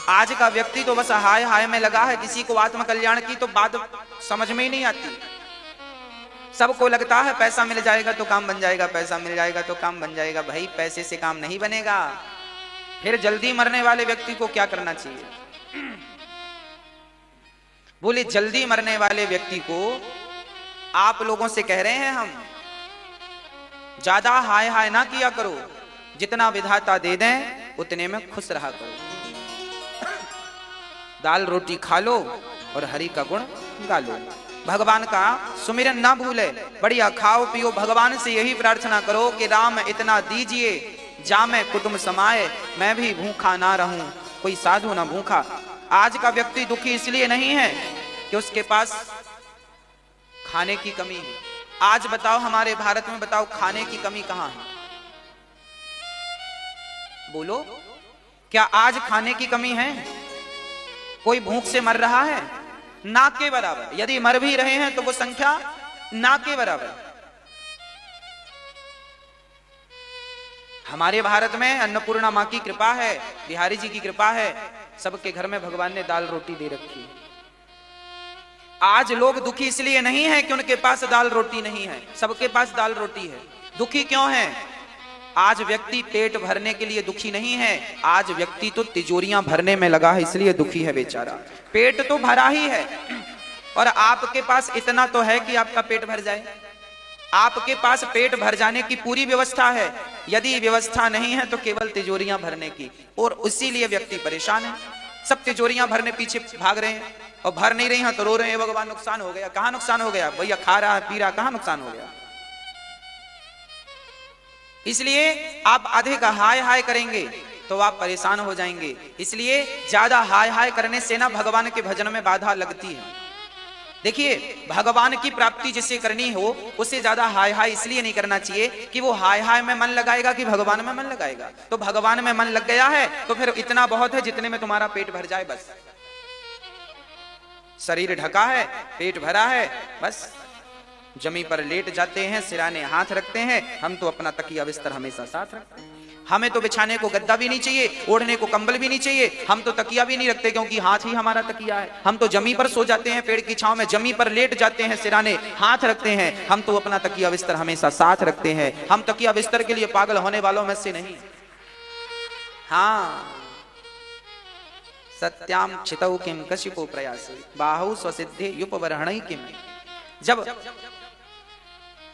आज का व्यक्ति तो बस हाय हाय में लगा है, किसी को आत्म कल्याण की तो बात समझ में ही नहीं आती। सबको लगता है पैसा मिल जाएगा तो काम बन जाएगा, पैसा मिल जाएगा तो काम बन जाएगा। भाई पैसे से काम नहीं बनेगा। फिर जल्दी मरने वाले व्यक्ति को क्या करना चाहिए? बोले जल्दी मरने वाले व्यक्ति को आप लोगों से कह रहे हैं हम, ज्यादा हाय हाय ना किया करो, जितना विधाता दे दें उतने में खुश रहा करो। दाल रोटी खा लो और हरि का गुण गा लो। भगवान का सुमिरन ना भूले, बढ़िया खाओ पियो। भगवान से यही प्रार्थना करो कि राम इतना दीजिए जामे कुटुंब समाए, मैं भी भूखा ना रहूं, कोई साधु ना भूखा। आज का व्यक्ति दुखी इसलिए नहीं है कि उसके पास खाने की कमी है। आज बताओ हमारे भारत में, बताओ खाने की कमी कहां है? बोलो, क्या आज खाने की कमी है? कोई भूख से मर रहा है? ना के बराबर। यदि मर भी रहे हैं तो वो संख्या ना के बराबर। हमारे भारत में अन्नपूर्णा मां की कृपा है, बिहारी जी की कृपा है, सबके घर में भगवान ने दाल रोटी दे रखी है। आज लोग दुखी इसलिए नहीं है कि उनके पास दाल रोटी नहीं है, सबके पास दाल रोटी है। दुखी क्यों है? आज व्यक्ति पेट भरने के लिए दुखी नहीं है, आज व्यक्ति तो तिजोरियां भरने में लगा है, इसलिए दुखी है बेचारा। पेट तो भरा ही है और आपके पास इतना तो है कि आपका पेट भर जाए। आपके पास पेट भर जाने की पूरी व्यवस्था है, यदि व्यवस्था नहीं है तो केवल तिजोरियां भरने की, और इसीलिए व्यक्ति परेशान है। सब तिजोरियां भरने पीछे भाग रहे हैं और भर नहीं रही हैं तो रो रहे हैं, भगवान नुकसान हो गया। कहां नुकसान हो गया भैया? खा रहा पी रहा, कहां नुकसान हो गया? इसलिए आप आधे का हाय हाय करेंगे तो आप परेशान हो जाएंगे। इसलिए ज्यादा हाय हाय करने से ना भगवान के भजन में बाधा लगती है। देखिए, भगवान की प्राप्ति जिसे करनी हो उसे ज्यादा हाय हाय इसलिए नहीं करना चाहिए कि वो हाय हाय में मन लगाएगा कि भगवान में मन लगाएगा। तो भगवान में मन लग गया है तो फिर इतना बहुत है जितने में तुम्हारा पेट भर जाए बस। शरीर ढका है, पेट भरा है, बस जमी पर लेट जाते हैं, सिराने हाथ रखते हैं। हम तो अपना तकिया बिस्तर हमेशा साथ रखते हैं। हमें तो बिछाने को गद्दा भी नहीं चाहिए, ओढ़ने को कंबल भी नहीं चाहिए, हम तो तकिया भी नहीं रखते क्योंकि हाथ ही हमारा तकिया है। हम तो जमी पर सो जाते हैं, पेड़ की छांव में जमी पर लेट जाते हैं, सिराने हाथ रखते हैं। हम तो अपना तकिया बिस्तर हमेशा साथ रखते हैं। हम तकिया बिस्तर के लिए पागल होने वालों में से नहीं। हाँ, सत्याम क्षितौ किम कशिपो प्रयासे बाहु स्वसिद्धे युपवरहणै किम। जब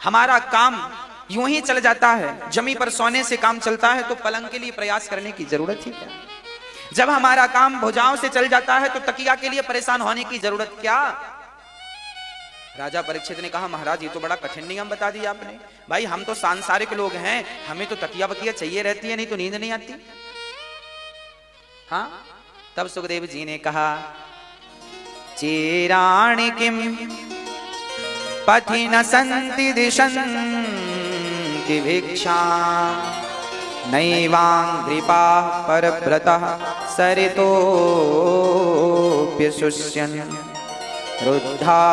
हमारा काम यूं ही चल जाता है, जमी पर सोने से काम चलता है, तो पलंग के लिए प्रयास करने की जरूरत ही क्या? जब हमारा काम भुजाओं से चल जाता है तो तकिया के लिए परेशान होने की जरूरत क्या? राजा परीक्षित ने कहा, महाराज ये तो बड़ा कठिन नियम बता दिया आपने। भाई हम तो सांसारिक लोग हैं, हमें तो तकिया बकिया चाहिए रहती है, नहीं तो नींद नहीं आती। हाँ, तब सुखदेव जी ने कहा, चेराणि किम पथि न सन्ति दिशन्ति भिक्षा नैवांघ्रिपा परव्रतः सरितोऽप्यशुष्यन् रुद्धा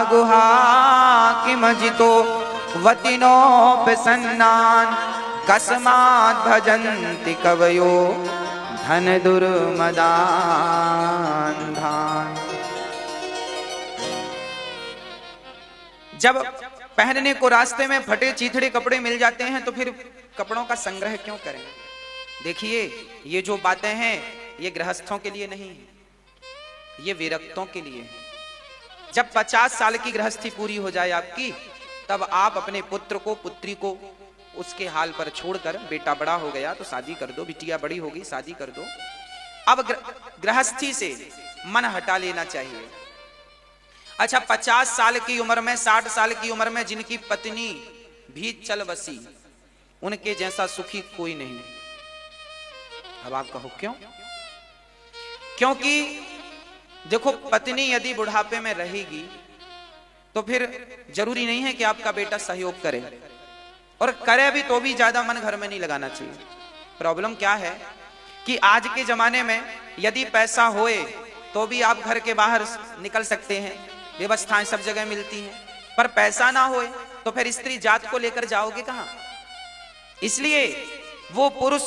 गुहा किमजितो वतिनोऽप्यसन्नान् कस्माद् भजन्ति कवयो धन दुर्मदान्धान्। जब पहनने को रास्ते में फटे चीथड़े कपड़े मिल जाते हैं तो फिर कपड़ों का संग्रह क्यों करें? देखिए, ये जो बातें हैं ये गृहस्थों के लिए नहीं, ये विरक्तों के लिए है। जब 50 साल की गृहस्थी पूरी हो जाए आपकी, तब आप अपने पुत्र को पुत्री को उसके हाल पर छोड़कर, बेटा बड़ा हो गया तो शादी कर दो, बिटिया बड़ी हो गई शादी कर दो। अब गृहस्थी से मन हटा लेना चाहिए। अच्छा, 50 साल की उम्र में, 60 साल की उम्र में जिनकी पत्नी भी चल बसी, उनके जैसा सुखी कोई नहीं। अब आप कहो क्यों? क्योंकि देखो, पत्नी यदि बुढ़ापे में रहेगी तो फिर जरूरी नहीं है कि आपका बेटा सहयोग करे, और करे भी तो भी ज्यादा मन घर में नहीं लगाना चाहिए। प्रॉब्लम क्या है कि आज के जमाने में यदि पैसा होए तो भी आप घर के बाहर निकल सकते हैं, व्यवस्थाएं सब जगह मिलती हैं, पर पैसा ना होए तो फिर स्त्री जात को लेकर जाओगे कहां? इसलिए वो पुरुष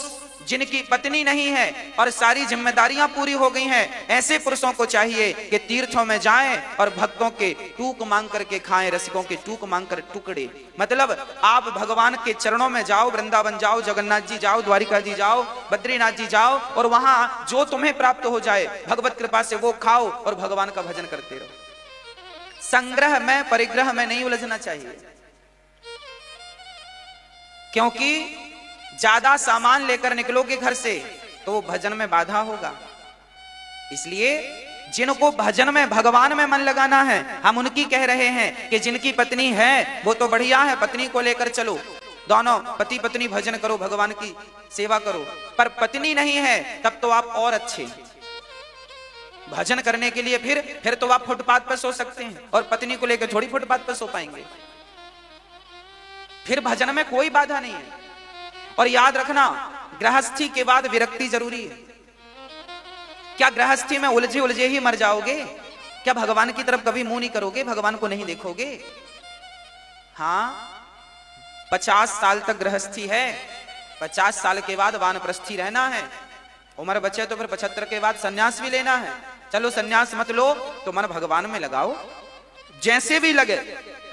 जिनकी पत्नी नहीं है और सारी जिम्मेदारियां पूरी हो गई हैं, ऐसे पुरुषों को चाहिए कि तीर्थों में जाएं और भक्तों के टूक मांग करके खाएं, रसिकों के टूक मांग कर टुकड़े। मतलब आप भगवान के चरणों में जाओ, वृंदावन जाओ, जगन्नाथ जी जाओ, द्वारिका जी जाओ, बद्रीनाथ जी जाओ, और वहां जो तुम्हें प्राप्त हो जाए भगवत कृपा से वो खाओ और भगवान का भजन करते रहो। संग्रह में, परिग्रह में नहीं उलझना चाहिए, क्योंकि ज्यादा सामान लेकर निकलोगे घर से तो भजन में बाधा होगा। इसलिए जिनको भजन में, भगवान में मन लगाना है, हम उनकी कह रहे हैं कि जिनकी पत्नी है वो तो बढ़िया है, पत्नी को लेकर चलो, दोनों पति पत्नी भजन करो, भगवान की सेवा करो। पर पत्नी नहीं है तब तो आप और अच्छे भजन करने के लिए फिर तो आप फुटपाथ पर सो सकते हैं, और पत्नी को लेकर थोड़ी फुटपाथ पर सो पाएंगे। फिर भजन में कोई बाधा नहीं है। और याद रखना, गृहस्थी के बाद विरक्ति जरूरी है। क्या गृहस्थी में उलझे उलझे ही मर जाओगे? क्या भगवान की तरफ कभी मुंह नहीं करोगे, भगवान को नहीं देखोगे? हाँ, 50 साल तक गृहस्थी है, 50 साल के बाद वानप्रस्थी रहना है। उम्र बचे तो फिर 75 के बाद सन्यास भी लेना है। चलो सन्यास मत लो तो मन भगवान में लगाओ, जैसे भी लगे।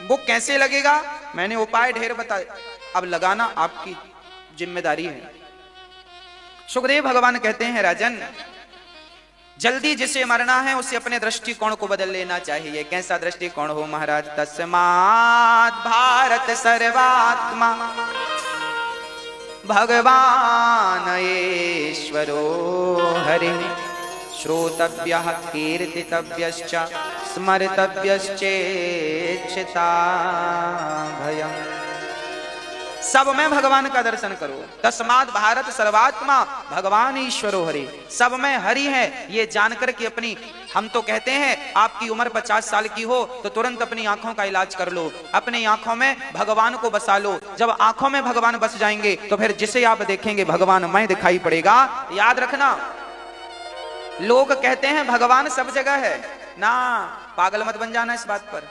वो कैसे लगेगा, मैंने उपाय ढेर बताए, अब लगाना आपकी जिम्मेदारी है। सुखदेव भगवान कहते हैं, राजन जल्दी जिसे मरना है उसे अपने दृष्टिकोण को बदल लेना चाहिए। कैसा दृष्टिकोण हो महाराज? तस्मात् भारत सर्वात्मा भगवान ईश्वरो हरि श्रोतव्यः कीर्तितव्यश्च स्मर्तव्यश्चेच्छिता भयम्। सब में भगवान का दर्शन करो। तस्मात् भारत सर्वात्मा भगवान ईश्वरो हरि, सब में हरि है ये जानकर के अपनी, हम तो कहते हैं आपकी उम्र 50 साल की हो तो तुरंत अपनी आंखों का इलाज कर लो, अपनी आंखों में भगवान को बसा लो। जब आंखों में भगवान बस जाएंगे तो फिर जिसे आप देखेंगे भगवानमय दिखाई पड़ेगा। याद रखना, लोग कहते हैं भगवान सब जगह है ना, पागल मत बन जाना इस बात पर।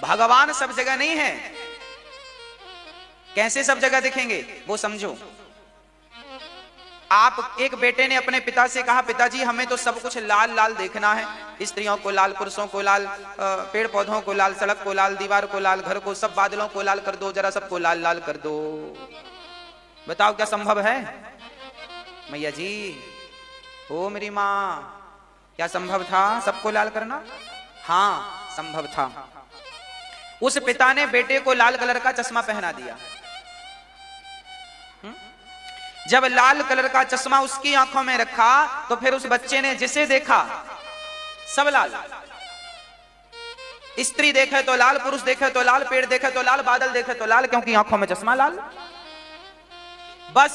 भगवान सब जगह नहीं है। कैसे सब जगह दिखेंगे वो समझो। आप, एक बेटे ने अपने पिता से कहा, पिताजी हमें तो सब कुछ लाल लाल देखना है, स्त्रियों को लाल, पुरुषों को लाल, पेड़ पौधों को लाल, सड़क को लाल, दीवार को लाल, घर को, सब बादलों को लाल कर दो, जरा सबको लाल लाल कर दो। बताओ क्या संभव है? मैया जी, ओ मेरी माँ, क्या संभव था सबको लाल करना? हाँ संभव था। उस पिता ने बेटे को लाल कलर का चश्मा पहना दिया। जब लाल कलर का चश्मा उसकी आंखों में रखा तो फिर उस बच्चे ने जिसे देखा सब लाल। स्त्री देखे तो लाल, पुरुष देखे तो लाल, पेड़ देखे तो लाल, बादल देखे तो लाल, क्योंकि आंखों में चश्मा लाल। बस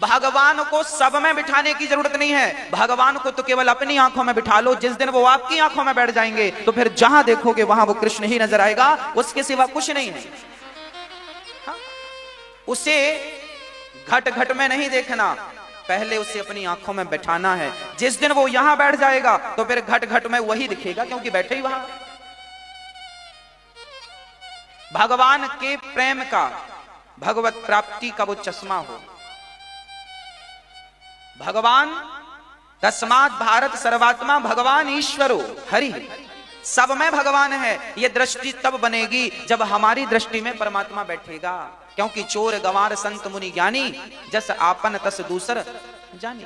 भगवान को सब में बिठाने की जरूरत नहीं है, भगवान को तो केवल अपनी आंखों में बिठा लो। जिस दिन वो आपकी आंखों में बैठ जाएंगे तो फिर जहां देखोगे वहां वो कृष्ण ही नजर आएगा, उसके सिवा कुछ नहीं है। हाँ? उसे घट घट में नहीं देखना, पहले उसे अपनी आंखों में बैठाना है। जिस दिन वो यहां बैठ जाएगा तो फिर घट घट में वही दिखेगा, क्योंकि बैठे ही वहां। भगवान के प्रेम का, भगवत प्राप्ति का वो चश्मा हो। भगवान, तस्मात् भारत सर्वात्मा भगवान ईश्वरो हरि, सब में भगवान है। ये दृष्टि तब बनेगी जब हमारी दृष्टि में परमात्मा बैठेगा। क्योंकि चोर गंवार संत मुनि ज्ञानी, जस आपन तस दूसर जानी।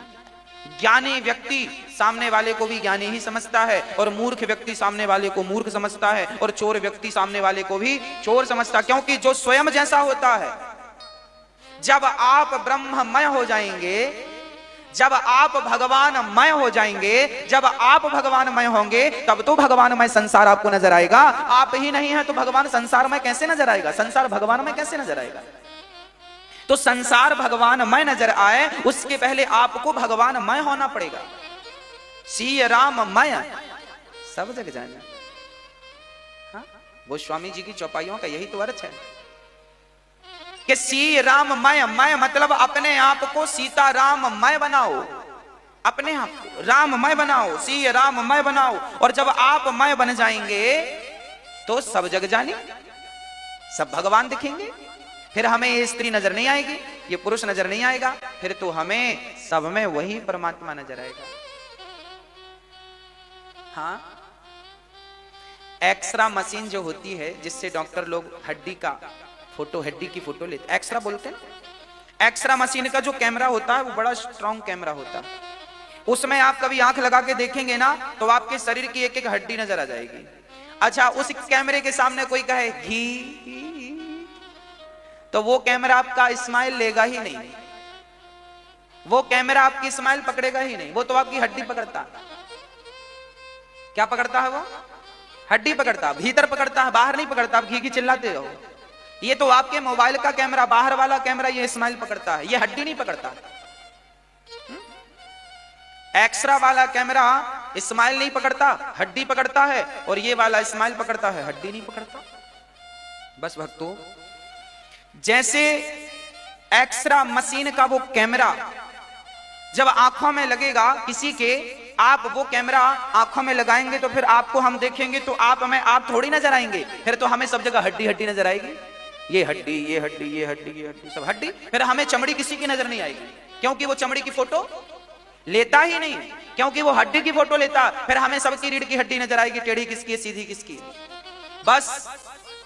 ज्ञानी व्यक्ति सामने वाले को भी ज्ञानी ही समझता है, और मूर्ख व्यक्ति सामने वाले को मूर्ख समझता है, और चोर व्यक्ति सामने वाले को भी चोर समझता है। क्योंकि जो स्वयं जैसा होता है, जब आप ब्रह्ममय हो जाएंगे, जब आप भगवानमय हो जाएंगे, जब आप भगवानमय होंगे, तब तो भगवानमय संसार आपको नजर आएगा। आप ही नहीं है तो भगवान संसारमय कैसे नजर आएगा? संसार भगवानमय कैसे नजर आएगा? तो संसार भगवानमय नजर आए उसके पहले आपको भगवानमय होना पड़ेगा। सी राममय सब जग जाना। हाँ? वो स्वामी जी की चौपाइयों का यही तो अर्थ है कि सी राममय, मय मतलब अपने आप को सीता राममय बनाओ, अपने आप को राममय बनाओ, सी राममय बनाओ। और जब आप मय बन जाएंगे तो सब जग जाने, सब भगवान दिखेंगे। फिर हमें ये स्त्री नजर नहीं आएगी, ये पुरुष नजर नहीं आएगा, फिर तो हमें सब में वही परमात्मा नजर आएगा। हाँ, एक्सरा मशीन जो होती है जिससे डॉक्टर लोग हड्डी की फोटो लेते, एक्सरा बोलते हैं। एक्सरा मशीन का जो कैमरा होता है वो बड़ा स्ट्रॉन्ग कैमरा होता है। उसमें आप कभी आंख लगा के देखेंगे ना तो आपके शरीर की एक एक हड्डी नजर आ जाएगी। अच्छा, उस कैमरे के सामने कोई कहे घी, तो वो कैमरा आपका स्माइल लेगा ही नहीं, वो कैमरा आपकी स्माइल पकड़ेगा ही नहीं, वो तो आपकी हड्डी पकड़ता। क्या पकड़ता है वो? हड्डी पकड़ता, भीतर पकड़ता है, बाहर नहीं पकड़ता। आप घी घी चिल्लाते हो, ये तो आपके मोबाइल का कैमरा, बाहर वाला कैमरा ये स्माइल पकड़ता है, ये हड्डी नहीं पकड़ता। एक्सरा वाला कैमरा स्माइल नहीं पकड़ता, हड्डी पकड़ता है, और ये वाला स्माइल पकड़ता है, हड्डी नहीं पकड़ता। बस भक्तों, जैसे एक्सरा मशीन का वो कैमरा जब आंखों में लगेगा किसी के, आप वो कैमरा आंखों में लगाएंगे तो फिर आपको हम देखेंगे तो आप थोड़ी नजर आएंगे, फिर तो हमें सब जगह हड्डी हड्डी नजर आएगी। ये हड्डी, ये हड्डी, ये हड्डी, ये हड्डी, सब हड्डी। फिर हमें चमड़ी किसी की नजर नहीं आएगी, क्योंकि वो चमड़ी की फोटो लेता ही नहीं, क्योंकि वो हड्डी की फोटो लेता। फिर हमें सबकी रीढ़ की हड्डी नजर आएगी, टेढ़ी किसकी है, सीधी किसकी। बस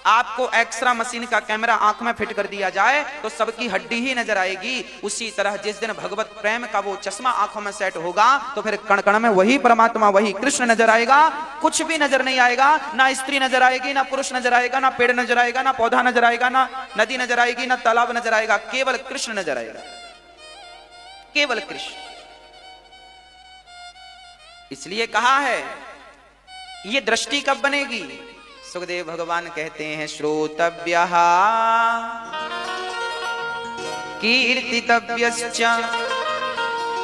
आपको एक्सरा मशीन का कैमरा आंख में फिट कर दिया जाए तो सबकी हड्डी ही नजर आएगी। उसी तरह जिस दिन भगवत प्रेम का वो चश्मा आंखों में सेट होगा तो फिर कण कण में वही परमात्मा, वही कृष्ण नजर आएगा। कुछ भी नजर नहीं आएगा, ना स्त्री नजर आएगी, ना पुरुष नजर आएगा, ना पेड़ नजर आएगा, ना पौधा नजर आएगा, ना नदी नजर आएगी, ना तालाब नजर आएगा, केवल कृष्ण नजर आएगा, केवल कृष्ण। इसलिए कहा है ये दृष्टि कब बनेगी? सुखदेव भगवान कहते हैं श्रोतव्यः कीर्तितव्यश्च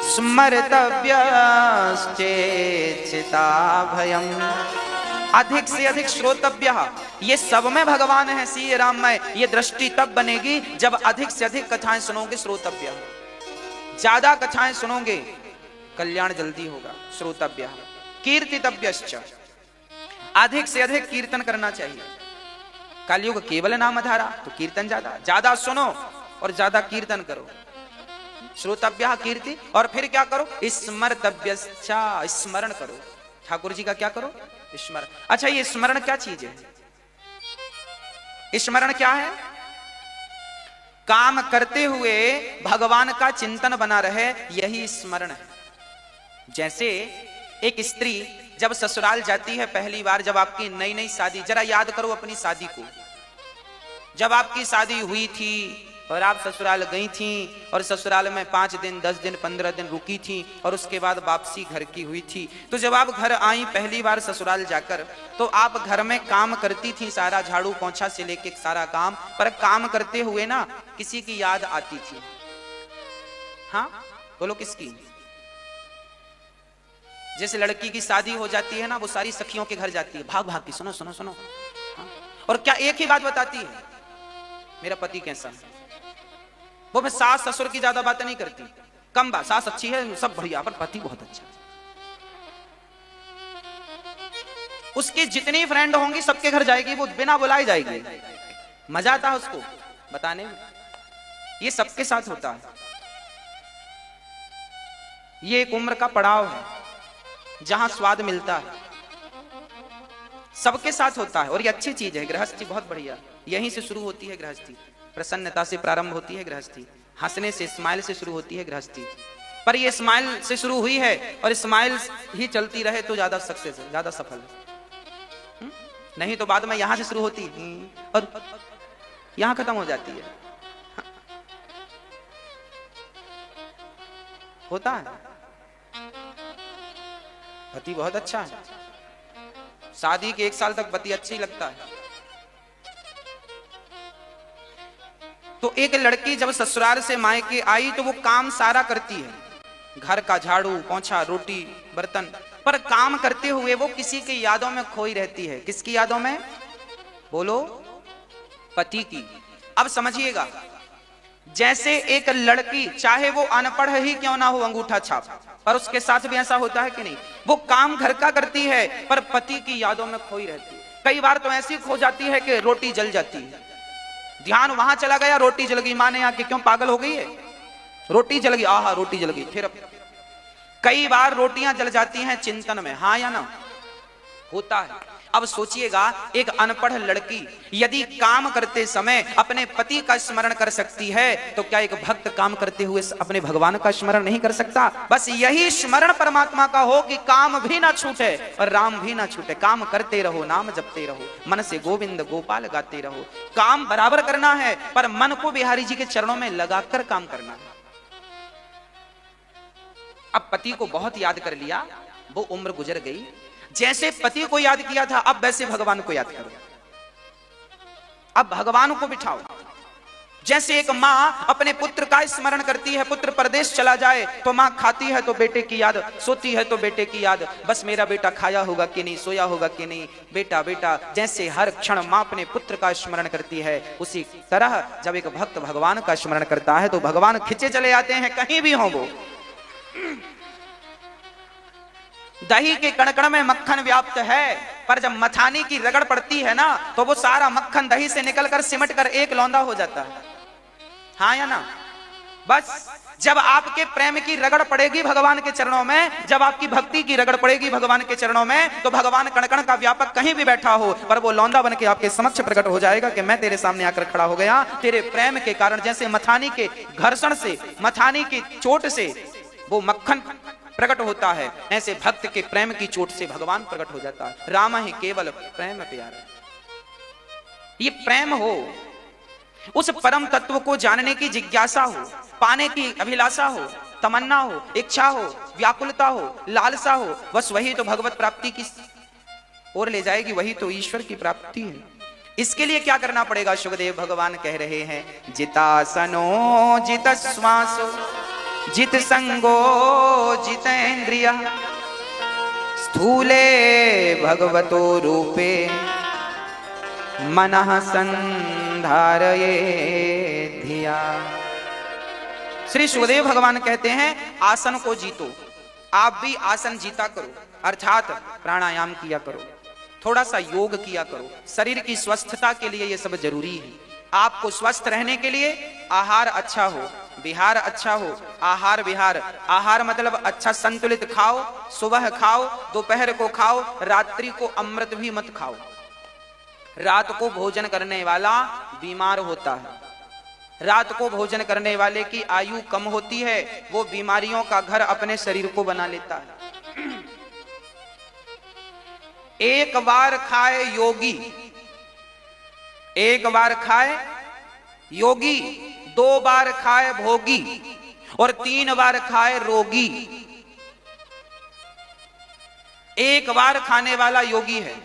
स्मर्तव्यश्चेच्छिताभयम्। अधिक से अधिक श्रोतव्यः, ये सब में भगवान है, सी राम में। ये दृष्टि तब बनेगी जब अधिक से अधिक कथाएं सुनोगे। श्रोतव्यः, ज्यादा कथाएं सुनोगे कल्याण जल्दी होगा। श्रोतव्यः कीर्तितव्यश्च, अधिक से अधिक कीर्तन करना चाहिए। कलयुग केवल नाम धारा, तो कीर्तन ज्यादा सुनो और ज्यादा कीर्तन करो। श्रोतव्यः कीर्ति, और फिर क्या करो? स्मर्तव्यश्च, स्मरण करो। ठाकुर जी का क्या करो? स्मरण। अच्छा, ये स्मरण क्या चीज है? स्मरण क्या है? काम करते हुए भगवान का चिंतन बना रहे, यही स्मरण है। जैसे एक स्त्री जब ससुराल जाती है पहली बार, जब आपकी नई नई शादी, जरा याद करो अपनी शादी को। जब आपकी शादी हुई थी और आप ससुराल गई थी, और ससुराल में 5 दिन 10 दिन 15 दिन रुकी थी, और उसके बाद वापसी घर की हुई थी। तो जब आप घर आई पहली बार ससुराल जाकर, तो आप घर में काम करती थी, सारा झाड़ू पोंछा से लेके सारा काम। पर काम करते हुए ना किसी की याद आती थी। हाँ बोलो, किसकी? जैसे लड़की की शादी हो जाती है ना, वो सारी सखियों के घर जाती है, भाग भाग की, सुनो सुनो सुनो। हाँ? और क्या एक ही बात बताती है, मेरा पति कैसा है। वो मैं सास ससुर की ज्यादा बातें नहीं करती, कम बात। सास अच्छी है, सब बढ़िया, पर पति बहुत अच्छा है। उसके जितनी फ्रेंड होंगी सबके घर जाएगी, वो बिना बुलाए जाएगी। मजा आता है उसको बताने में। ये सबके साथ होता है, ये एक उम्र का पड़ाव है जहां स्वाद मिलता है, सबके साथ होता है। और ये अच्छी चीज है। गृहस्थी बहुत बढ़िया, यहीं से शुरू होती है गृहस्थी। प्रसन्नता से प्रारंभ होती है गृहस्थी, हंसने से, स्माइल से शुरू होती है गृहस्थी। पर ये स्माइल से शुरू हुई है और स्माइल ही चलती रहे तो ज्यादा सक्सेस है, ज्यादा सफल है। नहीं तो बाद में यहां से शुरू होती और यहां खत्म हो जाती है। होता है। पति बहुत अच्छा है, शादी के 1 साल तक पति अच्छा ही लगता है। तो एक लड़की जब ससुराल से मायके आई तो वो काम सारा करती है, घर का झाड़ू पोंछा, रोटी बर्तन, पर काम करते हुए वो किसी की यादों में खोई रहती है। किसकी यादों में? बोलो, पति की। अब समझिएगा, जैसे एक लड़की चाहे वो अनपढ़ ही क्यों ना हो, अंगूठा छाप, पर उसके साथ भी ऐसा होता है कि नहीं? वो काम घर का करती है पर पति की यादों में खोई रहती है। कई बार तो ऐसी खो जाती है कि रोटी जल जाती है। ध्यान वहां चला गया, रोटी जल गई। माँ ने आके, क्यों पागल हो गई है, रोटी जल गई, आहा रोटी जल गई। फिर कई बार रोटियां जल जाती हैं चिंतन में, हाँ या ना, होता है। अब सोचिएगा, एक अनपढ़ लड़की यदि काम करते समय अपने पति का स्मरण कर सकती है, तो क्या एक भक्त काम करते हुए अपने भगवान का स्मरण नहीं कर सकता? बस यही स्मरण परमात्मा का हो कि काम भी ना छूटे और राम भी ना छूटे। काम करते रहो, नाम जपते रहो, मन से गोविंद गोपाल गाते रहो। काम बराबर करना है, पर मन को बिहारी जी के चरणों में लगाकर काम करना है। अब पति को बहुत याद कर लिया, वो उम्र गुजर गई। जैसे पति को याद किया था, अब वैसे भगवान को याद करो। अब भगवान को बिठाओ। जैसे एक माँ अपने पुत्र का स्मरण करती है, पुत्र परदेश चला जाए तो माँ खाती है तो बेटे की याद, सोती है तो बेटे की याद, बस मेरा बेटा खाया होगा कि नहीं, सोया होगा कि नहीं, बेटा बेटा। जैसे हर क्षण माँ अपने पुत्र का स्मरण करती है, उसी तरह जब एक भक्त भगवान का स्मरण करता है तो भगवान खिंचे चले आते हैं, कहीं भी हो वो। दही के कण-कण में मक्खन व्याप्त है, पर जब मथानी की रगड़ पड़ती है ना, तो वो सारा मक्खन दही से निकलकर सिमट कर एक लौंदा हो जाता है, हाँ या ना? बस जब आपके प्रेम की रगड़ पड़ेगी भगवान के चरणों में, जब आपकी भक्ति की रगड़ पड़ेगी भगवान के चरणों में, तो भगवान कण-कण का व्यापक कहीं भी बैठा हो, पर वो लौंदा बन के आपके समक्ष प्रकट हो जाएगा कि मैं तेरे सामने आकर खड़ा हो गया। तेरे प्रेम के कारण, जैसे मथानी के घर्षण से, मथानी की चोट से वो मक्खन प्रकट होता है, ऐसे भक्त के प्रेम की चोट से भगवान प्रकट हो जाता है। राम ही केवल प्रेम प्यारा। ये प्रेम हो, उस परम तत्व को जानने की जिज्ञासा हो, पाने की अभिलाषा हो, तमन्ना हो, इच्छा हो, व्याकुलता हो, लालसा हो, बस वही तो भगवत प्राप्ति की ओर ले जाएगी, वही तो ईश्वर की प्राप्ति है। इसके लिए क्या करना पड़ेगा? सुखदेव भगवान कह रहे हैं, जितासनो जित श्वासो जित संगो जितेन्द्रिय स्थूले भगवतो रूपे मनः संधारये धिया। श्री सुखदेव भगवान कहते हैं, आसन को जीतो। आप भी आसन जीता करो, अर्थात प्राणायाम किया करो, थोड़ा सा योग किया करो। शरीर की स्वस्थता के लिए ये सब जरूरी है। आपको स्वस्थ रहने के लिए आहार अच्छा हो, विहार अच्छा हो। आहार विहार, आहार मतलब अच्छा संतुलित खाओ, सुबह खाओ, दोपहर को खाओ, रात्रि को अमृत भी मत खाओ। रात को भोजन करने वाला बीमार होता है। रात को भोजन करने वाले की आयु कम होती है, वो बीमारियों का घर अपने शरीर को बना लेता है। एक बार खाए योगी, एक बार खाए योगी, 2 बार खाए भोगी और 3 बार खाए रोगी। एक बार खाने वाला योगी है,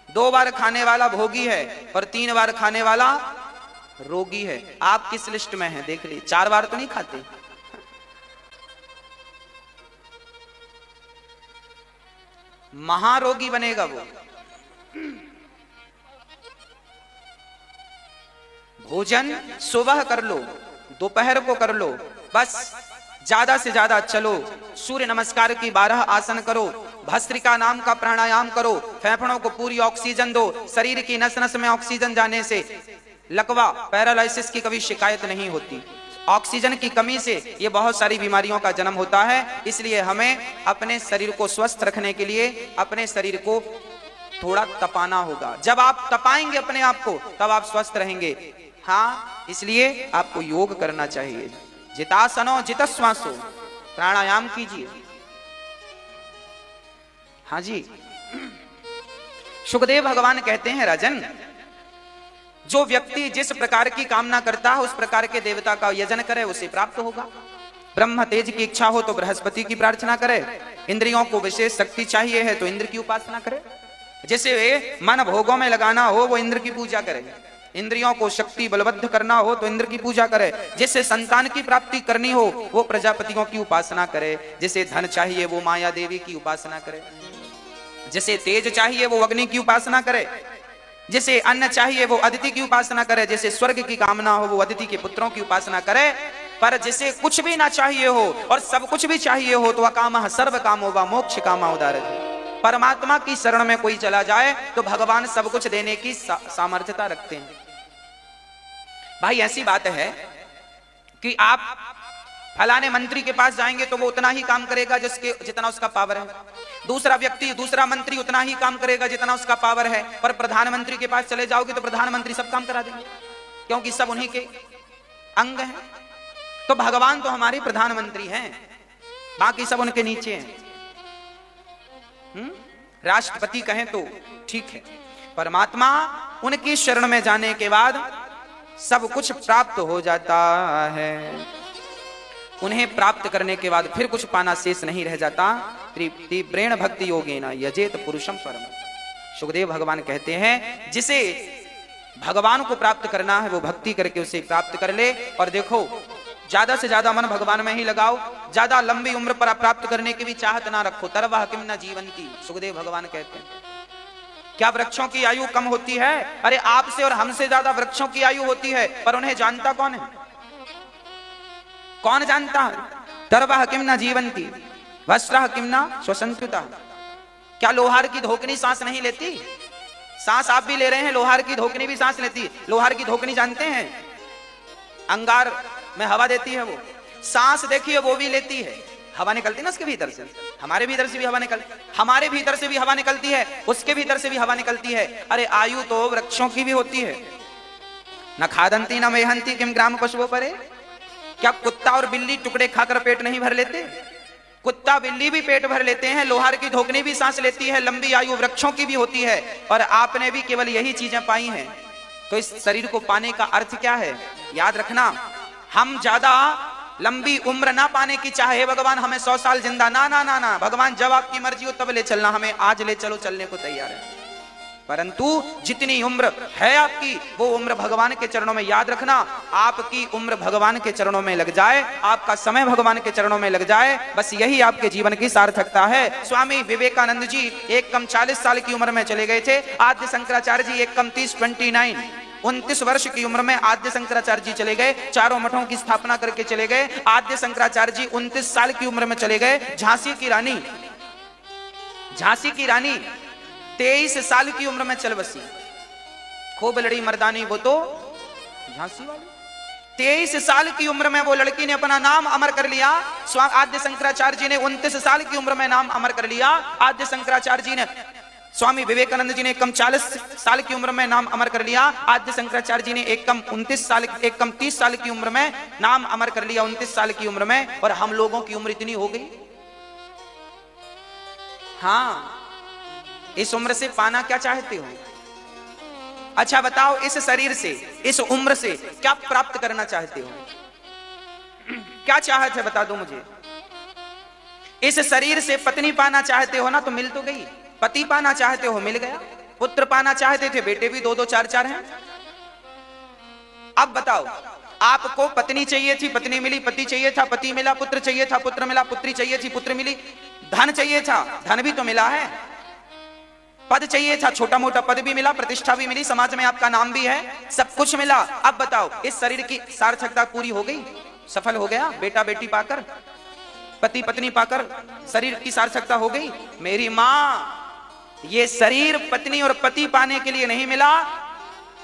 2 बार खाने वाला भोगी है और 3 बार खाने वाला रोगी है। आप किस लिस्ट में हैं देख लीजिए। 4 बार तो नहीं खाते। महारोगी बनेगा वो। भोजन सुबह कर लो, दोपहर को कर लो, बस ज्यादा से ज्यादा चलो। सूर्य नमस्कार की 12 आसन करो, भस्त्रिका नाम का प्राणायाम करो, फेफड़ों को पूरी ऑक्सीजन दो। शरीर की नस नस में ऑक्सीजन जाने से लकवा, पैरालिसिस की कभी शिकायत नहीं होती। ऑक्सीजन की कमी से ये बहुत सारी बीमारियों का जन्म होता है। इसलिए हमें अपने शरीर को स्वस्थ रखने के लिए अपने शरीर को थोड़ा तपाना होगा। जब आप तपाएंगे अपने आप को, तब आप स्वस्थ रहेंगे। हाँ, इसलिए आपको योग करना चाहिए। जितासनो जित श्वासो, प्राणायाम कीजिए। हाँ जी, सुखदेव भगवान कहते हैं, राजन, जो व्यक्ति जिस प्रकार की कामना करता है उस प्रकार के देवता का यजन करे, उसे प्राप्त होगा। ब्रह्म तेज की इच्छा हो तो बृहस्पति की प्रार्थना करे। इंद्रियों को विशेष शक्ति चाहिए है तो इंद्र की उपासना करे। जैसे मन भोगों में लगाना हो वो इंद्र की पूजा करे। इंद्रियों को शक्ति बलबद्ध करना हो तो इंद्र की पूजा करे। जिसे संतान की प्राप्ति करनी हो वो प्रजापतियों की उपासना करे। जिसे धन चाहिए वो माया देवी की उपासना करे। जिसे तेज चाहिए वो अग्नि की उपासना करे। जिसे अन्न चाहिए वो अदिति की उपासना करे। जिसे स्वर्ग की कामना हो वो अदिति के पुत्रों की उपासना करे। पर जिसे कुछ भी ना चाहिए हो और सब कुछ भी चाहिए हो तो अकामः सर्व कामो वा मोक्ष कामा उदारति। परमात्मा की शरण में कोई चला जाए तो भगवान सब कुछ देने की सामर्थ्यता रखते हैं। भाई ऐसी बात है कि आप फलाने मंत्री के पास जाएंगे तो वो उतना ही काम करेगा जितना उसका पावर है, दूसरा व्यक्ति दूसरा मंत्री उतना ही काम करेगा जितना उसका पावर है, पर प्रधानमंत्री के पास चले जाओगे तो प्रधानमंत्री सब काम करा देंगे, क्योंकि सब उन्हीं के अंग हैं। तो भगवान तो हमारे प्रधानमंत्री हैं, बाकी सब उनके नीचे हैं। राष्ट्रपति कहें तो ठीक है, परमात्मा उनकी शरण में जाने के बाद सब कुछ प्राप्त हो जाता है। उन्हें प्राप्त करने के बाद फिर कुछ पाना शेष नहीं रह जाता। तीव्रेण भक्ति योगेन यजेत पुरुषम परम। सुखदेव भगवान कहते हैं जिसे भगवान को प्राप्त करना है वो भक्ति करके उसे प्राप्त कर ले। और देखो ज्यादा से ज्यादा मन भगवान में ही लगाओ, ज्यादा लंबी उम्र पर प्राप्त करने की भी चाहत ना रखो। तरवह किम न जीवंती, सुखदेव भगवान कहते हैं। क्या वृक्षों की आयु कम होती है? अरे आपसे और हमसे ज्यादा वृक्षों की आयु होती है, पर उन्हें जानता कौन है? कौन जानता है? तरवह किम न जीवंती वस्त्रः किम न श्वसन्त्युता। क्या लोहार की धोकनी सांस नहीं लेती? सांस आप भी ले रहे हैं, लोहार की धोकनी भी सांस लेती। लोहार की धोकनी जानते हैं? अंगार में हवा देती है वो, सांस देखिए वो भी लेती है, हवा निकलती ना उसके भीतर से। हमारे भीतर से भी हवा निकलती, हमारे भीतर से भी हवा निकलती है, उसके भीतर से भी हवा निकलती है। अरे आयु तो वृक्षों की भी होती है। न खादंती न मेहंती किम ग्राम पशुओं परे। क्या कुत्ता और बिल्ली टुकड़े खाकर पेट नहीं भर लेते? कुत्ता बिल्ली भी पेट भर लेते हैं, लोहार की धोकनी भी सांस लेती है। लंबी आयु वृक्षों की भी होती है, और आपने भी केवल यही चीजें पाई हैं। तो इस शरीर को पाने का अर्थ क्या है? याद रखना, हम ज्यादा लंबी उम्र ना पाने की चाहे भगवान हमें 100 साल जिंदा ना ना ना ना। भगवान जब आपकी मर्जी हो तब ले चलना, हमें आज ले चलो, चलने को तैयार है। परंतु जितनी उम्र है आपकी वो उम्र भगवान के चरणों में, याद रखना, आपकी उम्र भगवान के चरणों में लग जाए, आपका समय भगवान के चरणों में लग जाए, बस यही आपके जीवन की सार्थकता है। स्वामी विवेकानंद जी एक कम 40 साल की उम्र में चले गए थे। आद्य शंकराचार्य जी एक कम 29 वर्ष की उम्र में आद्य शंकराचार्य जी चले गए, चारों मठों की स्थापना करके चले गए। आद्य शंकराचार्य जी 29 साल की उम्र में चले गए। झांसी की रानी 23 साल की उम्र में चल बसी। खूब लड़ी मर्दानी वो तो झांसी वाली। 23 साल की उम्र में वो लड़की ने अपना नाम अमर कर लिया। आद्य शंकराचार्य जी ने 29 साल की उम्र में नाम अमर कर लिया। आद्य शंकराचार्य जी ने, स्वामी विवेकानंद जी ने एक कम 40 साल की उम्र में नाम अमर कर लिया। आद्य शंकराचार्य जी ने एक कम 30 साल की उम्र में नाम अमर कर लिया, 29 साल की उम्र में। और हम लोगों की उम्र इतनी हो गई। हाँ, इस उम्र से पाना क्या चाहते हो? अच्छा बताओ, इस शरीर से, इस उम्र से क्या प्राप्त करना चाहते हो? क्या चाहत है बता दो मुझे। इस शरीर से पत्नी पाना चाहते हो ना, तो मिल तो गई। पति पाना चाहते हो, मिल गया। पुत्र पाना चाहते थे, बेटे भी 2-2 4-4 हैं। अब बताओ, आपको पत्नी चाहिए थी, पत्नी मिली। पति चाहिए था, पति मिला। पुत्र चाहिए था, पुत्र मिला। पुत्री चाहिए थी, पुत्र मिली। धन चाहिए था, धन भी तो मिला है। पद चाहिए था, छोटा मोटा पद भी मिला, प्रतिष्ठा भी मिली, समाज में आपका नाम भी है, सब कुछ मिला। अब बताओ, इस शरीर की सार्थकता पूरी हो गई? सफल हो गया? बेटा बेटी पाकर, पति पत्नी पाकर शरीर की सार्थकता हो गई? मेरी मां, ये शरीर पत्नी और पति पाने के लिए नहीं मिला,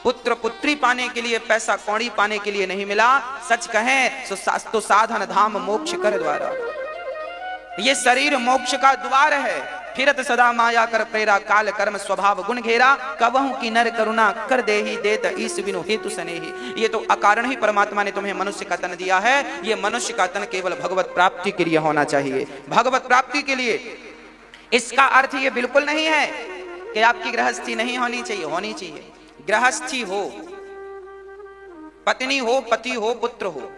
पुत्र पुत्री पाने के लिए, पैसा कौड़ी पाने के लिए नहीं मिला। सच कहें तो साधन धाम मोक्ष कर द्वारा। ये शरीर मोक्ष का द्वार है। फिरत सदा माया कर प्रेरा, काल कर्म स्वभाव गुण घेरा। कबहू की नर करुणा कर दे ही देत, ईस बिनु हेतु सनेही। ये तो अकारण ही परमात्मा ने तुम्हें मनुष्य का तन दिया है। ये मनुष्य का तन केवल भगवत प्राप्ति के लिए होना चाहिए, भगवत प्राप्ति के लिए। इसका अर्थ ये बिल्कुल नहीं है कि आपकी गृहस्थी नहीं होनी चाहिए, होनी चाहिए। गृहस्थी हो, पत्नी हो, पति हो, पुत्र हो,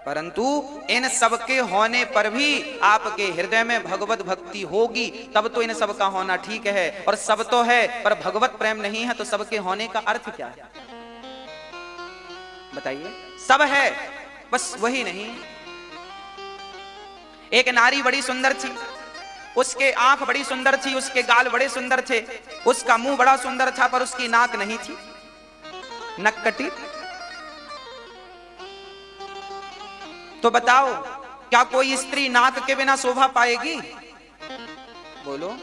परंतु इन सबके होने पर भी आपके हृदय में भगवत भक्ति होगी, तब तो इन सब का होना ठीक है। और सब तो है पर भगवत प्रेम नहीं है, तो सबके होने का अर्थ क्या है बताइए? सब है, बस वही नहीं। एक नारी बड़ी सुंदर थी, उसके आंख बड़ी सुंदर थी, उसके गाल बड़े सुंदर थे, उसका मुंह बड़ा सुंदर था, पर उसकी नाक नहीं थी, नक्कटी। तो बताओ, क्या कोई स्त्री नाक के बिना शोभा पाएगी? बोलो।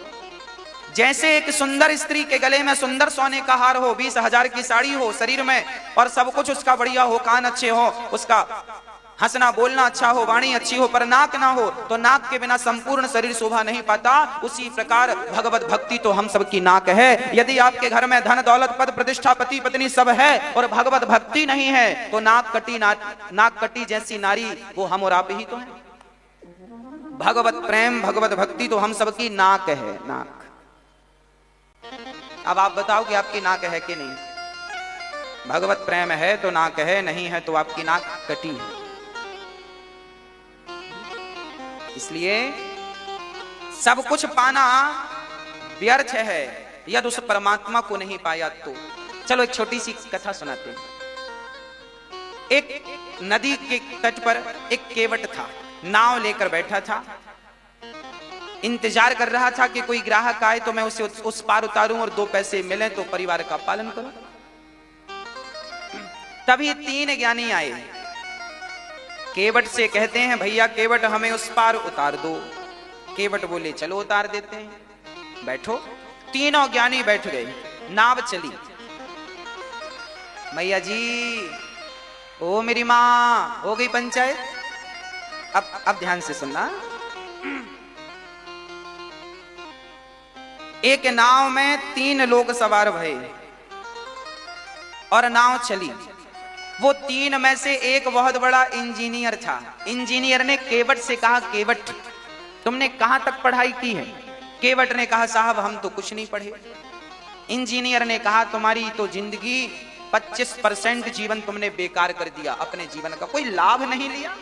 जैसे एक सुंदर स्त्री के गले में सुंदर सोने का हार हो, 20,000 की साड़ी हो शरीर में, और सब कुछ उसका बढ़िया हो, कान अच्छे हो, उसका हंसना बोलना अच्छा हो, वाणी अच्छी हो, पर नाक ना हो, तो नाक के बिना संपूर्ण शरीर शोभा नहीं पाता। उसी प्रकार भगवत भक्ति तो हम सबकी नाक है। यदि आपके घर में धन दौलत पद प्रतिष्ठा पति पत्नी सब है और भगवत भक्ति नहीं है, तो नाक कटी जैसी नारी वो हम और आप ही तो हैं। भगवत प्रेम भगवत भक्ति तो हम सबकी नाक है, नाक। अब आप बताओ कि आपकी नाक है कि नहीं? भगवत प्रेम है तो नाक है, नहीं है तो आपकी नाक कटी है। इसलिए सब कुछ पाना व्यर्थ है यदि उस परमात्मा को नहीं पाया तो। चलो एक छोटी सी कथा सुनाते हैं। एक नदी के तट पर एक केवट था, नाव लेकर बैठा था, इंतजार कर रहा था कि कोई ग्राहक आए तो मैं उसे उस पार उतारूं और 2 पैसे मिले तो परिवार का पालन करूं। तभी 3 ज्ञानी आए, केवट से कहते हैं भैया केवट हमें उस पार उतार दो। केवट बोले चलो उतार देते हैं, बैठो। तीनों ज्ञानी बैठ गए, नाव चली। मैया जी, ओ मेरी मां, हो गई पंचायत। अब ध्यान से सुनना। एक नाव में 3 लोग सवार भये और नाव चली। वो 3 में से एक बहुत बड़ा इंजीनियर था। इंजीनियर ने केवट से कहा, केवट तुमने कहां तक पढ़ाई की है? केवट ने कहा साहब हम तो कुछ नहीं पढ़े। इंजीनियर ने कहा तुम्हारी तो जिंदगी 25% जीवन तुमने बेकार कर दिया, अपने जीवन का कोई लाभ नहीं लिया।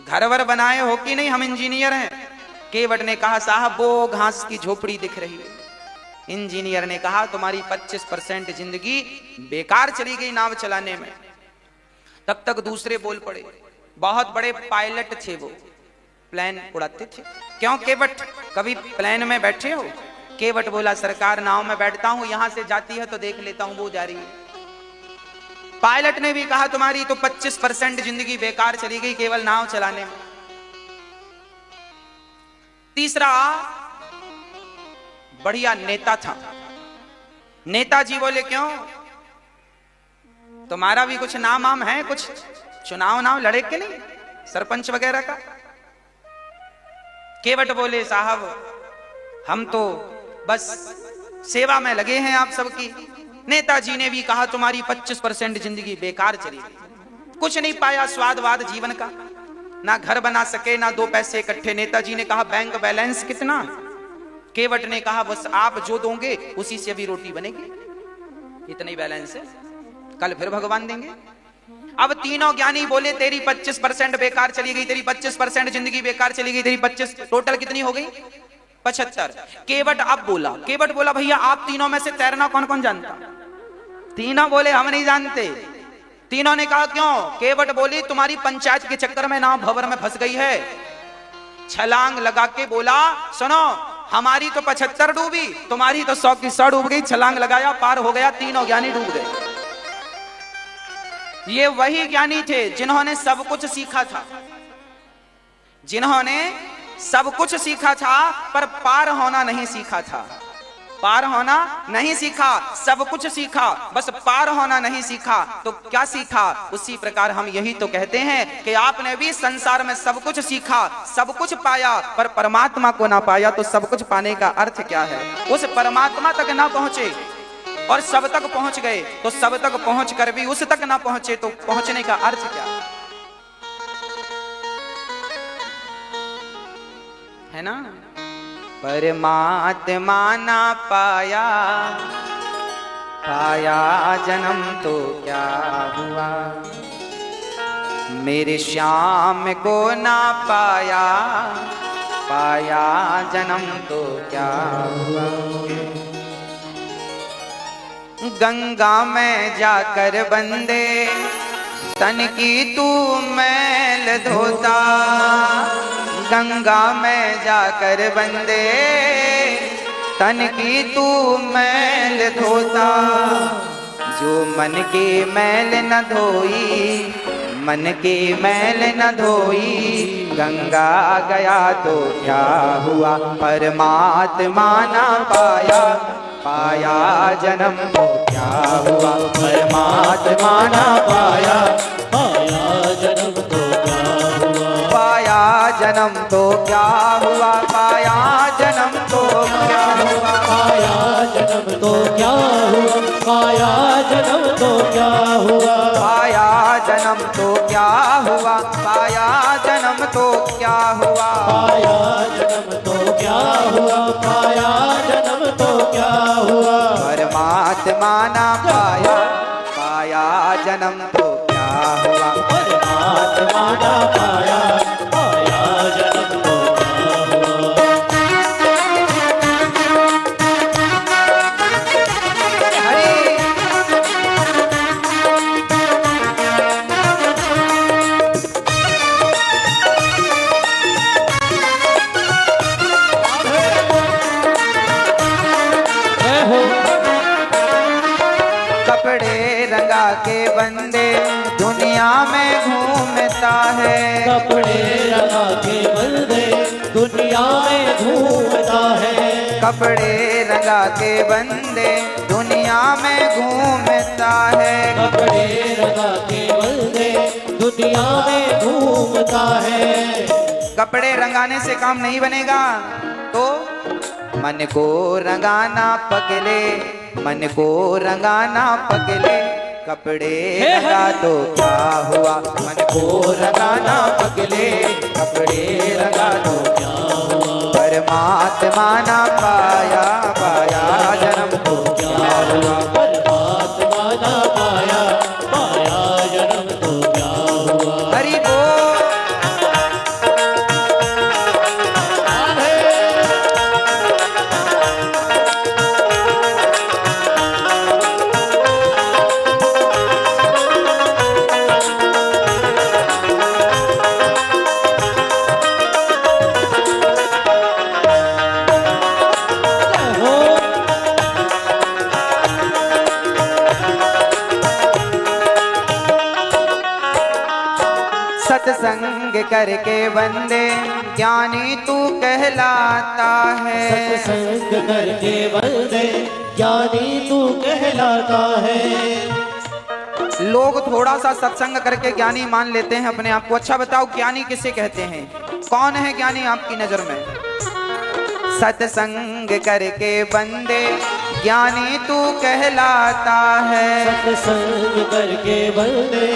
घर वर बनाए हो कि नहीं? हम इंजीनियर हैं। केवट ने कहा साहब वो घास की झोपड़ी दिख रही है। इंजीनियर ने कहा तुम्हारी 25% जिंदगी बेकार चली गई नाव चलाने में। तब तक दूसरे बोल पड़े, बहुत बड़े पायलट थे वो, प्लेन उड़ाते थे। क्यों केवट, कभी प्लेन में बैठे हो? केवट बोला सरकार नाव में बैठता हूं, यहां से जाती है तो देख लेता हूं वो जा रही है। पायलट ने भी कहा तुम्हारी तो 25% जिंदगी बेकार चली गई केवल नाव चलाने में। तीसरा बढ़िया नेता था। नेताजी बोले क्यों, तुम्हारा भी कुछ नाम आम है, कुछ चुनाव लड़े के नहीं, सरपंच वगैरह का? केवट बोले साहब हम तो बस सेवा में लगे हैं आप सबकी। नेताजी ने भी कहा तुम्हारी 25% जिंदगी बेकार चली गई, कुछ नहीं पाया स्वादवाद जीवन का, ना घर बना सके ना 2 पैसे इकट्ठे। नेताजी ने कहा बैंक बैलेंस कितना? केवट ने कहा बस आप जो दोगे उसी से अभी रोटी बनेगी, इतना ही बैलेंस है, कल फिर भगवान देंगे। अब तीनों ज्ञानी बोले तेरी 25% बेकार चली गई, तेरी 25% जिंदगी बेकार चली गई, तेरी 25 टोटल कितनी हो गई? 75। केवट बोला भैया आप तीनों में से तैरना कौन कौन जानता? तीनों बोले हम नहीं जानते। तीनों ने कहा क्यों? केवट बोली तुम्हारी पंचायत के चक्कर में नाव भंवर में फंस गई है। छलांग लगा के बोला सुनो हमारी तो 75 डूबी, तुम्हारी तो 100 की 100 डूब गई। छलांग लगाया, पार हो गया, तीनों ज्ञानी डूब गए। ये वही ज्ञानी थे जिन्होंने सब कुछ सीखा था, जिन्होंने सब कुछ सीखा था पर पार होना नहीं सीखा था। पार होना नहीं सीखा, सब कुछ सीखा, बस पार होना नहीं सीखा। तो क्या सीखा? उसी प्रकार हम यही तो कहते हैं कि आपने भी संसार में सब कुछ सीखा, सब कुछ पाया, पर परमात्मा को ना पाया। तो सब कुछ पाने का अर्थ क्या है? उस परमात्मा तक ना पहुंचे और सब तक पहुंच गए, तो सब तक पहुंच कर भी उस तक ना पहुंचे तो पहुंचने का अर्थ क्या है ना? परमात्मा ना पाया, पाया जन्म तो क्या हुआ, मेरे श्याम को ना पाया, पाया जन्म तो क्या हुआ। गंगा में जाकर बंदे तन की तू मैल धोता, गंगा में जाकर बंदे तन की तू मैल धोता, जो मन की मैल न धोई मन की मैल न धोई, गंगा गया तो क्या हुआ, परमात्मा न पाया, पाया जन्म तो क्या हुआ, परमात्मा न पाया, पाया जन्म तो क्या हुआ, पाया जन्म तो क्या हुआ, पाया जन्म तो क्या हुआ, पाया जन्म तो क्या हुआ, पाया जन्म तो क्या हुआ, पाया जन्म तो क्या हुआ, पाया जन्म तो क्या हुआ, पाया जन्म तो क्या हुआ, पाया जन्म तो क्या हुआ, परमात्मा ना पाया, पाया जन्म तो क्या हुआ, परमात्मा ना पाया, पाया जन्म तो क्या हुआ। हरि जय हो कपड़े रंगा के बंदे दुनिया में घूमता है, कपड़े लगा के बंदे दुनिया में घूमता है, कपड़े रंगा के बंदे दुनिया में घूमता है, कपड़े लगा के बंदे दुनिया में घूमता है, कपड़े रंगाने से काम नहीं बनेगा, तो मन को रंगाना पगले, मन को रंगाना पगले, कपड़े रंगा तो क्या हुआ, मन को रंगाना पगले, कपड़े रंगा तो क्या हुआ, परमात्मा ना पाया, पाया जन्म तो क्या हुआ, परमात्मा ना पाया, पाया जन्म तो क्या हुआ। हरि बोल। जय हो सत्संग करके बंदे ज्ञानी तू कहलाता है, सत्संग करके बंदे ज्ञानी तू कहलाता है, लोग थोड़ा सा सत्संग करके ज्ञानी मान लेते हैं अपने आप को। अच्छा बताओ ज्ञानी किसे कहते हैं, कौन है ज्ञानी आपकी नजर में? सत्संग करके बंदे ज्ञानी तू कहलाता है, सत्संग करके बंदे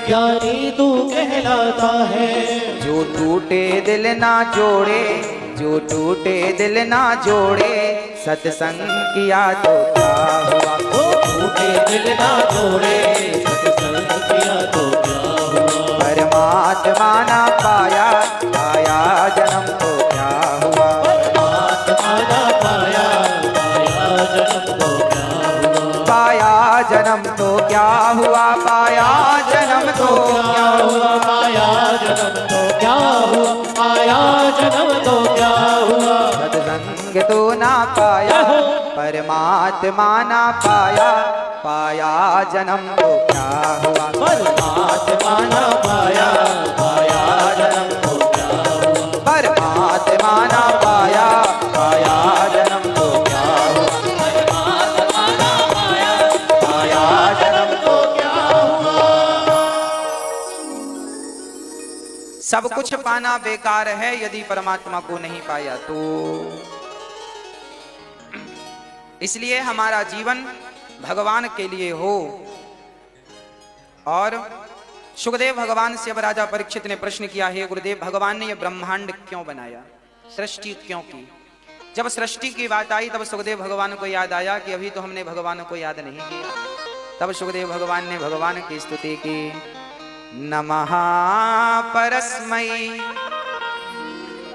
ज्ञानी तू कहलाता है, जो टूटे दिल ना जोड़े, जो टूटे दिल ना जोड़े, सत्संग किया तो क्या हुआ, वो टूटे दिल ना जोड़े, सत्संग किया तो क्या हुआ, परमात्मा ना पाया, पाया जन्म तो क्या हुआ, परमात्मा ना पाया, पाया जन्म तो क्या हुआ, पाया जन्म तो क्या हुआ, पाया जन्म तो क्या हुआ, पाया जन्म तो क्या हुआ, पाया जन्म तो क्या हुआ, सत्संग तो ना पाया, परमात्मा ना पाया, पाया जन्म तो क्या हुआ, परमात्मा ना पाया, पाया जन्म तो क्या हुआ, परमात्मा ना पाया, पाया जन्म तो क्या हुआ, परमात्मा ना पाया, पाया जन्म तो क्या हुआ। सब कुछ पाना बेकार है यदि परमात्मा को नहीं पाया तो। इसलिए हमारा जीवन भगवान के लिए हो। और सुखदेव भगवान से अब राजा परीक्षित ने प्रश्न किया, है गुरुदेव भगवान ने यह ब्रह्मांड क्यों बनाया, सृष्टि क्यों की? जब सृष्टि की बात आई तब सुखदेव भगवान को याद आया कि अभी तो हमने भगवान को याद नहीं किया। तब सुखदेव भगवान ने भगवान की स्तुति की, नमः परस्मै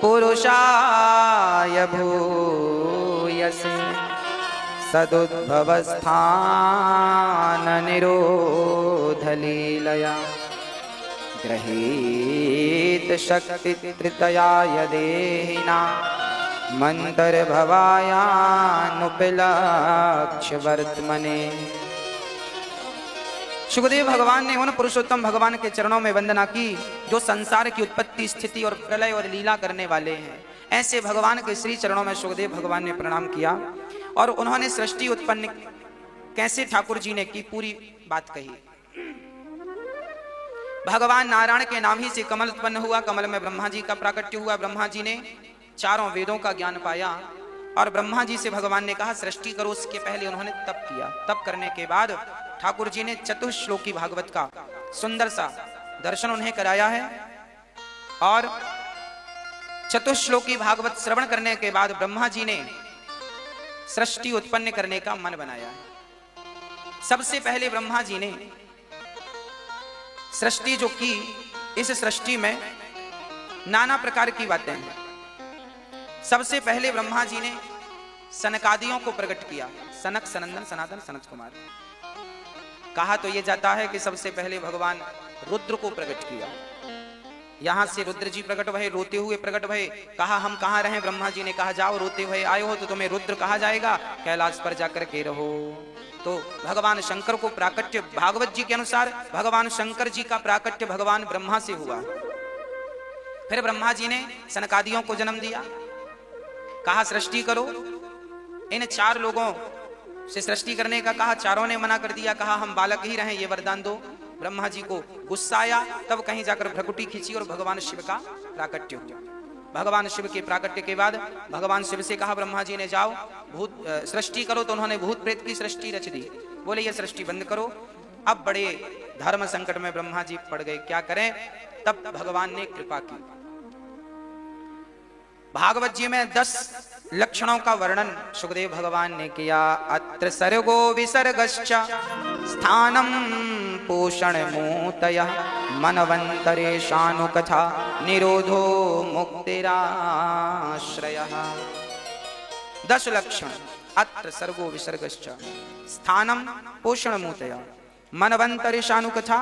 पुरुषाय भूयसे सदुद्भवस्थान निरोधलीलया गृहीत शक्ति तृतयाय देहिना मंतर्भवायानुपलक्ष्य वर्त्मने। सुखदेव भगवान ने उन पुरुषोत्तम भगवान के चरणों में वंदना की जो संसार की उत्पत्ति, स्थिति और प्रलय और लीला करने वाले हैं। ऐसे भगवान के श्री चरणों में सुखदेव भगवान ने प्रणाम किया और उन्होंने सृष्टि उत्पन्न कैसे ठाकुर जी ने की पूरी बात कही। भगवान नारायण के नाम ही से कमल उत्पन्न हुआ, कमल में ब्रह्मा जी का प्राकट्य हुआ। ब्रह्मा जी ने चारों वेदों का ज्ञान पाया और ब्रह्मा जी से भगवान ने कहा सृष्टि करो। उसके पहले उन्होंने तप किया। तप करने के बाद ठाकुर जी ने चतुश्लोकी भागवत का सुंदर सा दर्शन उन्हें कराया है और चतुश्लोकी भागवत श्रवण करने के बाद ब्रह्मा जी ने सृष्टि उत्पन्न करने का मन बनाया है। सबसे पहले ब्रह्मा जी ने सृष्टि जो की, इस सृष्टि में नाना प्रकार की बातें हैं। सबसे पहले ब्रह्मा जी ने सनकादियों को प्रकट किया, सनक, सनंदन, सनातन, सनत कुमार। कहा तो यह जाता है कि सबसे पहले भगवान रुद्र को प्रकट किया। यहां से रुद्र जी प्रकट भये, रोते हुए प्रकट भये। कहा हम कहां रहे? ब्रह्मा जी ने कहा जाओ, रोते हुए आए हो तो तुम्हें रुद्र कहा जाएगा, कैलाश पर जाकर के रहो। तो भगवान शंकर को प्राकट्य, भागवत जी के अनुसार भगवान शंकर जी का प्राकट्य भगवान ब्रह्मा से हुआ। फिर ब्रह्मा जी ने सनकादियों को जन्म दिया, कहा सृष्टि करो। इन चार लोगों से सृष्टि करने का कहा, चारों ने मना कर दिया। कहा हम बालक ही रहें, ये वरदान दो। ब्रह्मा जी को गुस्सा आया, तब कहीं जाकर भ्रकुटी खींची और भगवान शिव का प्राकट्य हुआ। भगवान शिव के प्राकट्य के बाद भगवान शिव से कहा ब्रह्मा जी ने जाओ भूत सृष्टि करो। तो उन्होंने भूत प्रेत की सृष्टि रच दी। बोले ये सृष्टि बंद करो। अब बड़े धर्म संकट में ब्रह्मा जी पड़ गए, क्या करें? तब भगवान ने कृपा की। भागवत जी में 10 लक्षणों का वर्णन सुखदेव भगवान ने किया। अत्र सर्गो विसर्गश्च स्थानम पोषण मूतयः मनवंतरेशानुकथा निरोधो मुक्तिराश्रयः। 10 लक्षण। अत्र सर्गो विसर्गश्च स्थानम पोषण मूतयः मनवंतरेशानुकथा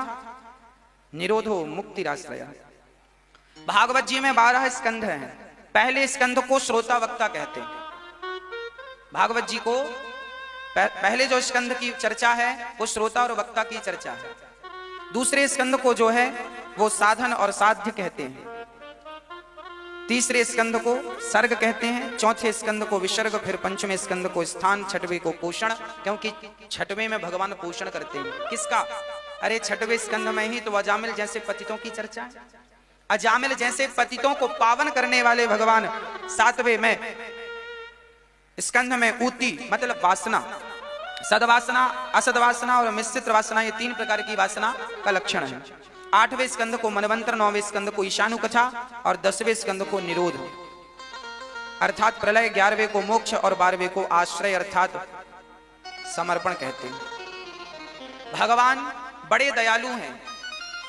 निरोधो मुक्तिराश्रयः। भागवत जी में 12 स्कंध हैं। पहले स्कंध को श्रोता वक्ता कहते हैं। भागवत जी को पहले जो स्कंध की चर्चा है वो श्रोता और वक्ता की चर्चा है। दूसरे स्कंध को जो है वो साधन और साध्य कहते हैं। तीसरे स्कंध को सर्ग कहते हैं। चौथे स्कंध को विसर्ग, फिर पंचवें स्कंध को स्थान, छठवें को पोषण, क्योंकि छठवें में भगवान पोषण करते हैं। किसका? अरे छठवें स्कंध में ही तो अजामिल जैसे पतितों की चर्चा है। अजामिल जैसे पतितों को पावन करने वाले भगवान 7वें में स्कंध में ऊती मतलब वासना, सद्वासना, असद्वासना और मिश्रित वासना, ये 3 प्रकार की वासना का लक्षण है। 8वें स्कंध को मनवंतर, 9वें स्कंध को ईशानु कथा और 10वें स्कंध को निरोध अर्थात प्रलय, 11वें को मोक्ष और 12वें को आश्रय अर्थात समर्पण कहते हैं। भगवान बड़े दयालु हैं।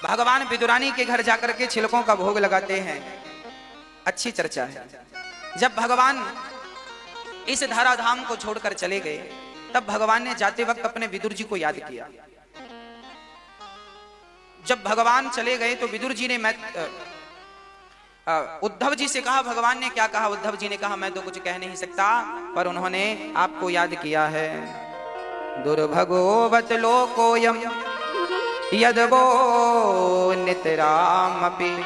भगवान विदुरानी के घर जाकर के छिलकों का भोग लगाते हैं। अच्छी चर्चा है। जब भगवान इस धराधाम को छोड़कर चले गए तब भगवान ने जाते वक्त अपने विदुर जी को याद किया। जब भगवान चले गए तो विदुर जी ने उद्धव जी से कहा। भगवान ने क्या कहा? उद्धव जी ने कहा मैं तो कुछ कह नहीं सकता, पर उन्होंने आपको याद किया है। दुर्भगोवत लोकोयम यदवो नितरामपि।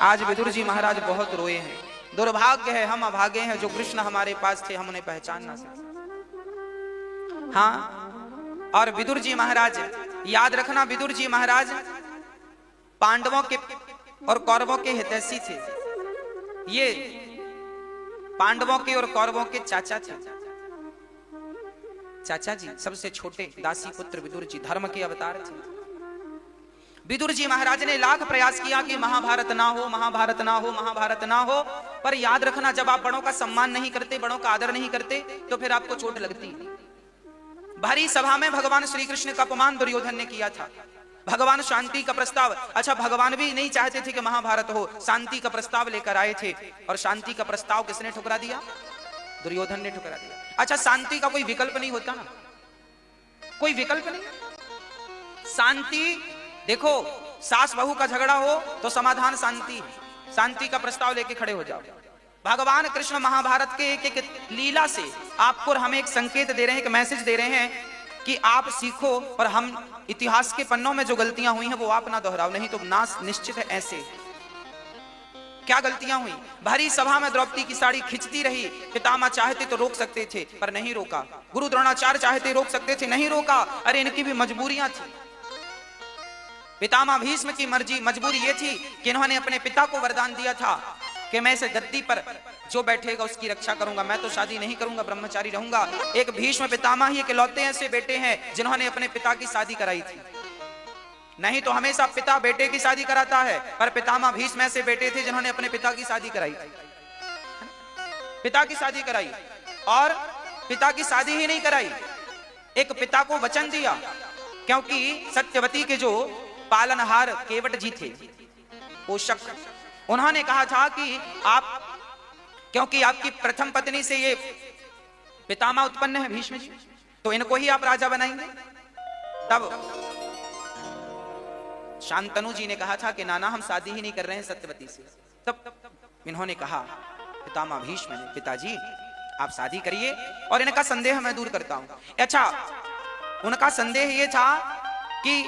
आज विदुर जी महाराज बहुत रोए हैं। दुर्भाग्य है, हम अभागे हैं जो कृष्ण हमारे पास थे हम उन्हें पहचान ना सके। हाँ, और विदुर जी महाराज याद रखना, विदुर जी महाराज पांडवों के और कौरवों के हितैषी थे। ये पांडवों के और कौरवों के चाचा थे। चाचा जी सबसे छोटे दासी पुत्र विदुर जी धर्म के अवतार थे। विदुर जी महाराज ने लाख प्रयास किया कि महाभारत ना हो, महाभारत ना हो, महाभारत ना हो, पर याद रखना जब आप बड़ों का सम्मान नहीं करते, बड़ों का आदर नहीं करते तो फिर आपको चोट लगती। भारी सभा में भगवान श्री कृष्ण का अपमान दुर्योधन ने किया था। भगवान शांति का प्रस्ताव, अच्छा भगवान भी नहीं चाहते थे कि महाभारत हो, शांति का प्रस्ताव लेकर आए थे और शांति का प्रस्ताव किसने ठुकरा दिया? दुर्योधन ने ठुकरा दिया। अच्छा शांति का कोई विकल्प नहीं होता ना, कोई विकल्प नहीं। शांति देखो, सास बहू का झगड़ा हो तो समाधान शांति, शांति का प्रस्ताव लेके खड़े हो जाओ। भगवान कृष्ण महाभारत के एक एक लीला से आपको हमें एक संकेत दे रहे हैं, एक मैसेज दे रहे हैं कि आप सीखो और हम इतिहास के पन्नों में जो गलतियां हुई हैं वो आप ना दोहराओ, नहीं तो नाश निश्चित है। ऐसे क्या गलतियां हुई? भरी सभा में द्रौपदी की साड़ी खिंचती रही। पितामह चाहते तो रोक सकते थे पर नहीं रोका। गुरु द्रोणाचार्य चाहते रोक सकते थे, नहीं रोका। अरे इनकी भी मजबूरियां थी। पितामह भीष्म की मजबूरी ये थी कि इन्होंने अपने पिता को वरदान दिया था कि मैं इस गद्दी पर जो बैठेगा उसकी रक्षा करूंगा, मैं तो शादी नहीं करूंगा, ब्रह्मचारी रहूंगा। एक भीष्म पितामह ही इकलौते ऐसे बेटे हैं जिन्होंने अपने पिता की शादी कराई थी। नहीं तो हमेशा पिता बेटे की शादी कराता है, पर पितामह भीष्म ऐसे बेटे थे जिन्होंने अपने पिता की शादी कराई थी। पिता की शादी कराई, और पिता की शादी ही नहीं कराई, एक पिता को वचन दिया, क्योंकि सत्यवती के जो पालनहार केवट जी थे, पोषक, उन्होंने कहा था कि आप, क्योंकि आपकी प्रथम पत्नी से ये पितामह उत्पन्न है भीष्म जी, तो इनको ही आप राजा बनाएंगे। तब शांतनु जी ने कहा था कि नाना हम शादी ही नहीं कर रहे हैं सत्यवती से। तब इन्होंने कहा, पितामह भीष्म ने, पिताजी आप शादी करिए और इनका संदेह मैं दूर करता हूं। अच्छा, उनका संदेह ये था कि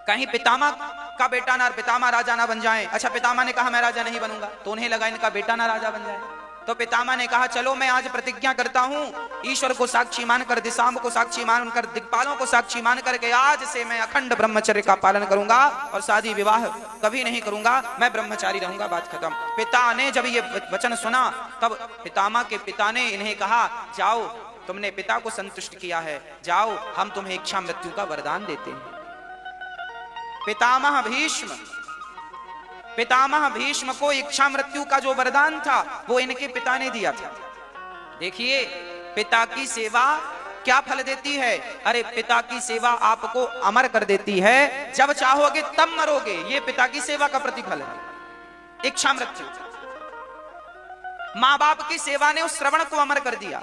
कहीं पितामह का बेटा ना, पितामह राजा ना बन जाए। अच्छा, पितामह ने कहा मैं राजा नहीं बनूंगा, तो उन्हें लगा इनका बेटा ना राजा बन जाए। तो पितामह ने कहा चलो मैं आज प्रतिज्ञा करता हूं, ईश्वर को साक्षी मानकर, दिशाओं को साक्षी मानकर, दिक्पालों को साक्षी मानकर के आज से मैं अखंड ब्रह्मचर्य का पालन करूंगा और शादी विवाह कभी नहीं करूंगा, मैं ब्रह्मचारी रहूंगा। बात खत्म। पिता ने जब ये वचन सुना तब पितामह के पिता ने इन्हें कहा जाओ, तुमने पिता को संतुष्ट किया है, जाओ हम तुम्हें इच्छा मृत्यु का वरदान देते हैं। पितामह भीष्म को इच्छा मृत्यु का जो वरदान था वो इनके पिता ने दिया था। देखिए पिता की सेवा क्या फल देती है। अरे पिता की सेवा आपको अमर कर देती है, जब चाहोगे तब मरोगे, ये पिता की सेवा का प्रतिफल है, इच्छा मृत्यु। मां बाप की सेवा ने उस श्रवण को अमर कर दिया,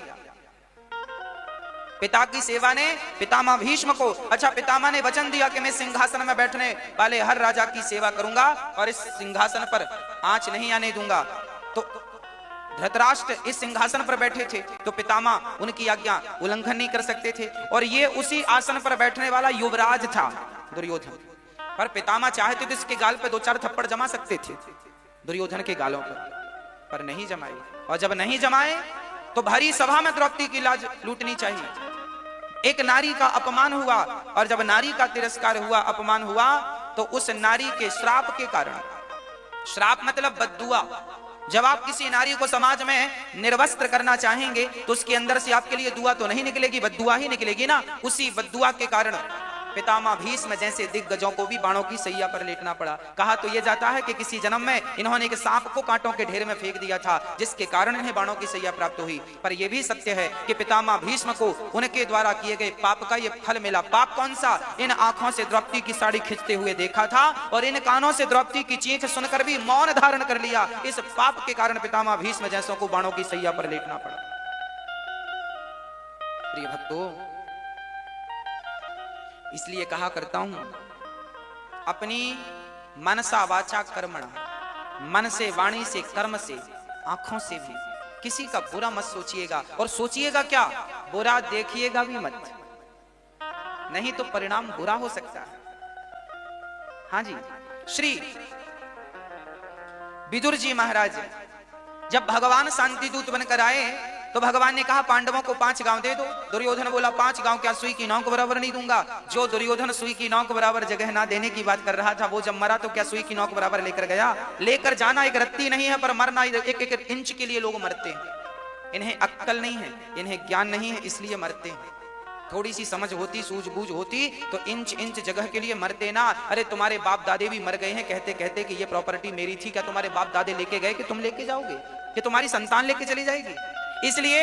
पिता की सेवा ने पितामह भीष्म को। अच्छा, पितामह ने वचन दिया कि मैं सिंहासन में बैठने वाले हर राजा की सेवा करूंगा और इस सिंहासन पर आंच नहीं आने दूंगा। तो धृतराष्ट्र इस सिंहासन पर बैठे थे तो पितामह उनकी आज्ञा उल्लंघन नहीं कर सकते थे, और ये उसी आसन पर बैठने वाला युवराज था दुर्योधन। पर पितामह चाहते तो इसके गाल पे 2-4 थप्पड़ जमा सकते थे दुर्योधन के गालों पर नहीं जमाए। और जब नहीं जमाए तो भरी सभा में द्रौपदी की लाज लूटनी चाहिए। एक नारी का अपमान हुआ, और जब नारी का तिरस्कार हुआ, अपमान हुआ, तो उस नारी के श्राप के कारण, श्राप मतलब बद्दुआ, जब आप किसी नारी को समाज में निर्वस्त्र करना चाहेंगे तो उसके अंदर से आपके लिए दुआ तो नहीं निकलेगी, बद्दुआ ही निकलेगी ना। उसी बद्दुआ के कारण पितामह भीष्म जैसे दिग्गजों को भी बाणों की सैया पर लेटना पड़ा। कहा तो यह जाता है कि किसी जन्म में इन्होंने एक सांप को कांटों के ढेर में फेंक दिया था, जिसके कारण इन्हें बाणों की सैया प्राप्त हुई। पर यह भी सत्य है कि पितामह भीष्म को उनके द्वारा किए गए पाप का यह फल मिला। पाप कौन सा? इन आंखों से द्रौपदी की साड़ी खींचते हुए देखा था, और इन कानों से द्रौपदी की चीख सुनकर भी मौन धारण कर लिया। इस पाप के कारण पितामह भीष्म जैसों को बाणों की सैया पर लेटना पड़ा। प्रिय भक्तों, इसलिए कहा करता हूं, अपनी मनसा वाचा कर्मणा, मन से, वाणी से, कर्म से, आंखों से भी किसी का बुरा मत सोचिएगा। और सोचिएगा क्या? बुरा देखिएगा भी मत, नहीं तो परिणाम बुरा हो सकता है। हां जी, श्री विदुर जी महाराज जब भगवान शांति दूत बनकर आए तो भगवान ने कहा पांडवों को 5 गांव दे दो। दुर्योधन बोला 5 गांव क्या, सुई की नौक बराबर नहीं दूंगा। जो दुर्योधन सुई की नौक बराबर जगह ना देने की बात कर रहा था, वो जब मरा तो क्या सुई की नौक बराबर लेकर गया? लेकर जाना एक रत्ती नहीं है, पर मरना एक इंच के लिए लोग मरते हैं। इन्हें अक्ल नहीं है, इन्हें ज्ञान नहीं है, इसलिए मरते हैं। थोड़ी सी समझ होती, सूझबूझ होती तो इंच जगह के लिए मरते ना। अरे तुम्हारे बाप दादे भी मर गए हैं कहते कहते कि ये प्रॉपर्टी मेरी थी। क्या तुम्हारे बाप दादे लेके गए कि तुम लेके जाओगे, कि तुम्हारी संतान लेके चली जाएगी? इसलिए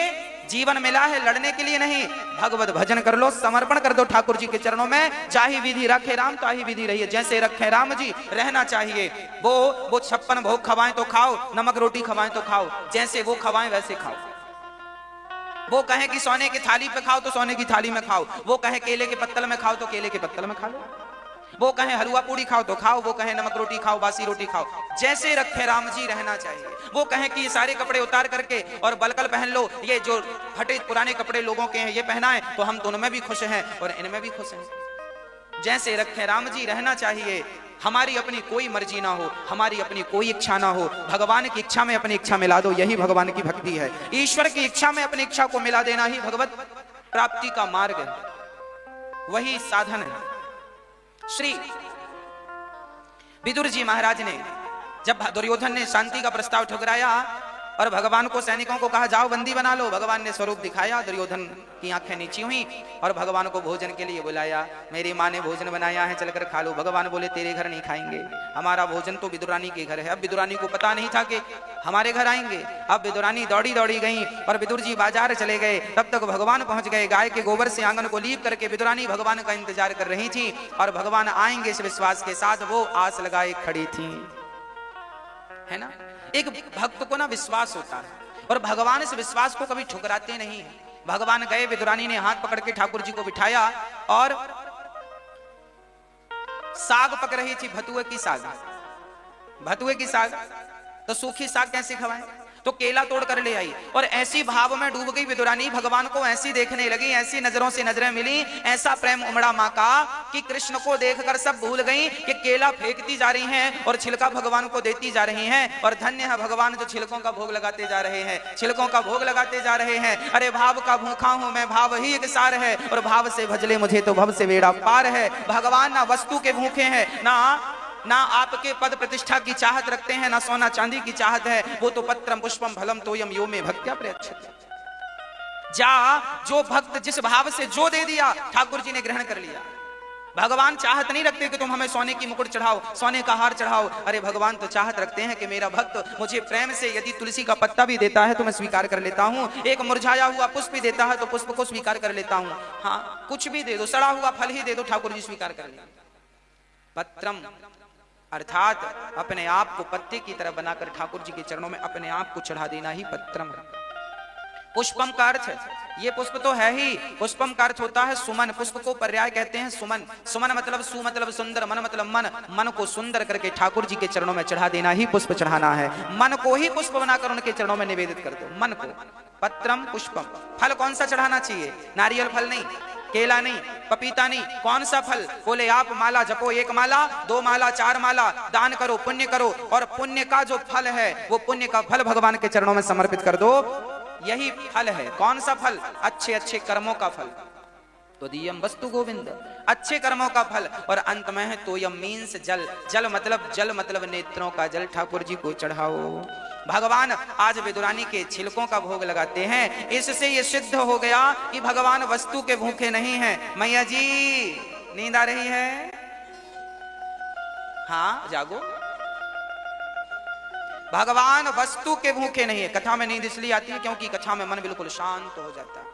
जीवन मिला है लड़ने के लिए नहीं। भगवत भजन कर लो, समर्पण कर दो ठाकुर जी के चरणों में। चाहे विधि रखे राम, ताही विधि रहिए। जैसे रखे राम जी रहना चाहिए। वो 56 भोग खवाएं तो खाओ, नमक रोटी खवाएं तो खाओ, जैसे वो खवाएं वैसे खाओ। वो कहे कि सोने की थाली पे खाओ तो सोने की थाली में खाओ। वो कहे केले के पत्तल में खाओ तो केले के पत्तल में खा लो। वो कहे हलवा पूड़ी खाओ तो खाओ, वो कहे नमक रोटी खाओ, बासी रोटी खाओ। जैसे रखे राम जी रहना चाहिए। वो कहे कि ये सारे कपड़े उतार करके और बलकल पहन लो, ये जो फटे पुराने कपड़े लोगों के हैं ये पहना है, तो हम दोनों में भी खुश हैं और इनमें भी खुश हैं। जैसे रखे राम जी रहना चाहिए। हमारी अपनी कोई मर्जी ना हो, हमारी अपनी कोई इच्छा ना हो, भगवान की इच्छा में अपनी इच्छा मिला दो, यही भगवान की भक्ति है। ईश्वर की इच्छा में अपनी इच्छा को मिला देना ही भगवत प्राप्ति का मार्ग है, वही साधन है। श्री विदुर जी महाराज ने जब दुर्योधन ने शांति का प्रस्ताव ठुकराया और भगवान को सैनिकों को कहा जाओ बंदी बना लो, भगवान ने स्वरूप दिखाया, दुर्योधन की आंखें नीची हुई और भगवान को भोजन के लिए बुलाया। मेरी माँ ने भोजन बनाया है, चलकर खा लो। भगवान बोले तेरे घर नहीं खाएंगे, हमारा भोजन तो विदुरानी के घर है। अब विदुरानी को पता नहीं था कि हमारे घर आएंगे। अब विदुरानी दौड़ी दौड़ी गई और विदुर जी बाजार चले गए। तब तक भगवान पहुंच गए, गाय के गोबर से आंगन को लीप करके विदुरानी भगवान का इंतजार कर रही थी और भगवान आएंगे इस विश्वास के साथ वो आस लगाए खड़ी थी, है ना। एक भक्त को ना विश्वास होता है और भगवान इस विश्वास को कभी ठुकराते नहीं है। भगवान गए, विदुरानी ने हाथ पकड़ के ठाकुर जी को बिठाया और साग पक रही थी, भतुए की साग। भतुए की साग तो सूखी साग कैसे खवाएं, तो केला तोड़ कर ले आई और ऐसी भाव में डूब गई विदुरानी। भगवान को ऐसी देखने लगी, ऐसी नजरों से नजरें मिली, ऐसा प्रेम उमड़ा मां का कि कृष्ण को देखकर सब भूल गई कि केला फेंकती जा रही हैं और छिलका भगवान को देती जा रही हैं। और धन्य है भगवान जो छिलकों का भोग लगाते जा रहे हैं, छिलकों का भोग लगाते जा रहे हैं। अरे भाव का भूखा हूं मैं, भाव ही एक सार है और भाव से भजले मुझे तो भव से बेड़ा पार है। भगवान ना वस्तु के भूखे हैं, ना आपके पद प्रतिष्ठा की चाहत रखते हैं, ना सोना चांदी की चाहत है। वो तो पत्रम पुष्पम फलम तोयम यो में भक्त्या प्रयच्छति। जा जो भक्त जिस भाव से जो दे दिया ठाकुर जी ने ग्रहण कर लिया। भगवान चाहत नहीं रखते कि तुम हमें सोने की मुकुट चढ़ाओ, सोने का हार चढ़ाओ। अरे भगवान तो चाहत रखते हैं कि मेरा भक्त मुझे प्रेम से यदि तुलसी का पत्ता भी देता है तो मैं स्वीकार कर लेता हूं, एक मुरझाया हुआ पुष्प भी देता है तो पुष्प को स्वीकार कर लेता हूं। हाँ, कुछ भी दे दो, सड़ा हुआ फल ही दे दो, ठाकुर जी स्वीकार कर लें। पत्रम अर्थात अपने आप को पत्ते की तरह बनाकर ठाकुर जी के चरणों में अपने आप को चढ़ा देना ही पत्रम है। पुष्पम का अर्थ, ये पुष्प तो है ही, पुष्पम का अर्थ होता है सुमन। पुष्प को पर्याय कहते हैं सुमन। सुमन मतलब सु मतलब सुंदर, मन मतलब मन। मन को सुंदर करके ठाकुर जी के चरणों में चढ़ा देना ही पुष्प चढ़ाना है। मन को ही पुष्प बनाकर उनके चरणों में निवेदित कर दो, मन को। पत्रम पुष्पम। फल कौन सा चढ़ाना चाहिए? नारियल फल नहीं, केला नहीं, पपीता नहीं। कौन सा फल? बोले आप माला जपो, 1 माला 2 माला 4 माला दान करो, पुण्य करो और पुण्य का जो फल है वो पुण्य का फल भगवान के चरणों में समर्पित कर दो, यही फल है। कौन सा फल? अच्छे अच्छे कर्मों का फल। तो दियम वस्तु गोविंद, अच्छे कर्मों का फल। और अंत में है तोयम मीन्स जल। जल मतलब नेत्रों का जल ठाकुर जी को चढ़ाओ। भगवान आज विदुरानी के छिलकों का भोग लगाते हैं। इससे ये सिद्ध हो गया कि भगवान वस्तु के भूखे नहीं हैं। मैया जी नींद आ रही है? हाँ जागो। भगवान वस्तु के भूखे नहीं है। कथा में नींद इसलिए आती है क्योंकि कथा में मन बिल्कुल शांत हो जाता है,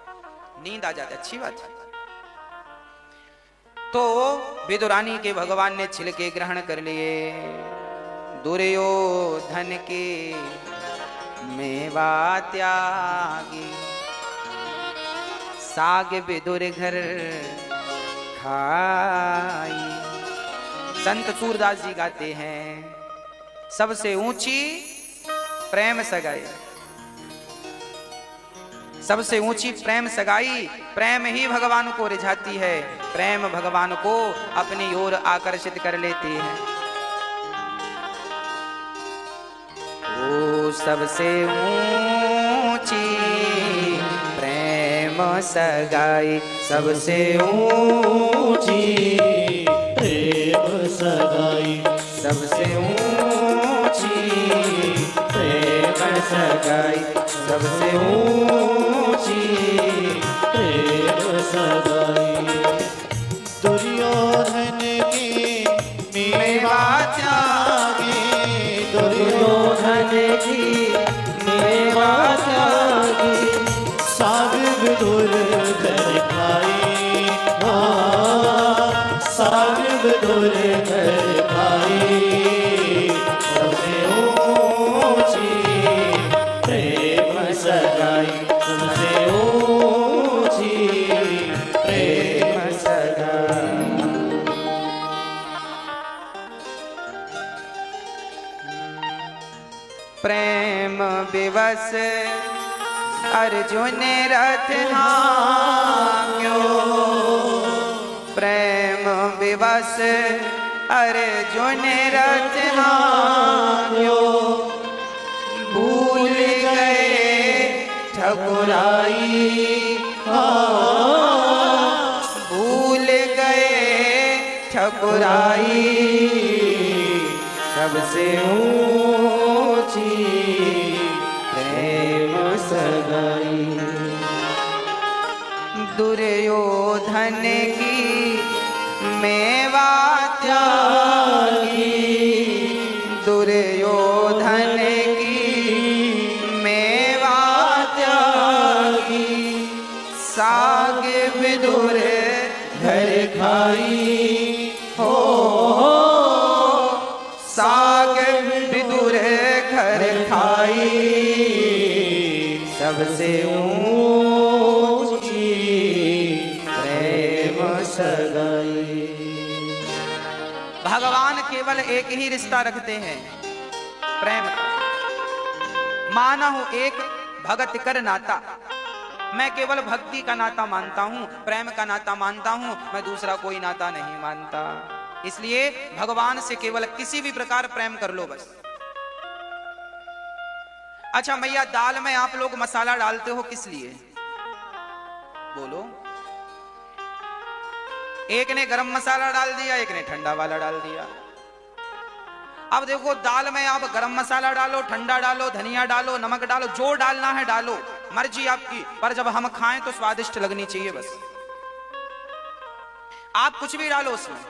नींद आ जाती है, अच्छी बात है। तो विदुरानी के भगवान ने छिलके ग्रहण कर लिए। दुर्योधन के मेवा त्यागी, साग विदुर घर खाई। संत सूरदास जी गाते हैं सबसे ऊंची प्रेम सगाई, सबसे ऊंची प्रेम सगाई। प्रेम ही भगवान को रिझाती है, प्रेम भगवान को अपनी ओर आकर्षित कर लेती है। ओ सबसे ऊंची प्रेम सगाई, सबसे ऊंची प्रेम सगाई, सबसे ऊंची प्रेम सगाई, सबसे ऊंची प्रेम सगाई। दुर्योधन के मेवा त्यागी, दुर्योधन की मेवा त्यागी, साग विदुर घर खाई। हाँ, साग विदुर घर खाई, सबसे ऊंची प्रेम सगाई, सबसे ऊंची प्रेम सगाई। प्रेम विवश अर्जुन रथ हांक्यो, प्रेम विवश अर्जुन रचना भूल गए ठकुराई, भूल गए ठकुराई, सबसे ऊंची प्रेम सगाई। दुर्योधन की मेवा त्यागी, दुर्योधन की मेवा त्यागी, साग विदुर घर खाई हो, साग विदुर घर खाई, सबसे ऊंची प्रेम सगाई। भगवान केवल एक ही रिश्ता रखते हैं, प्रेम का। मानहु एक भगत कर नाता, मैं केवल भक्ति का नाता मानता हूं, प्रेम का नाता मानता हूं, मैं दूसरा कोई नाता नहीं मानता। इसलिए भगवान से केवल किसी भी प्रकार प्रेम कर लो बस। अच्छा मैया, दाल में आप लोग मसाला डालते हो किस लिए? बोलो। एक ने गरम मसाला डाल दिया, एक ने ठंडा वाला डाल दिया। अब देखो, दाल में आप गरम मसाला डालो, ठंडा डालो, धनिया डालो, नमक डालो, जो डालना है डालो, मर्जी आपकी, पर जब हम खाएं तो स्वादिष्ट लगनी चाहिए बस। आप कुछ भी डालो उसमें,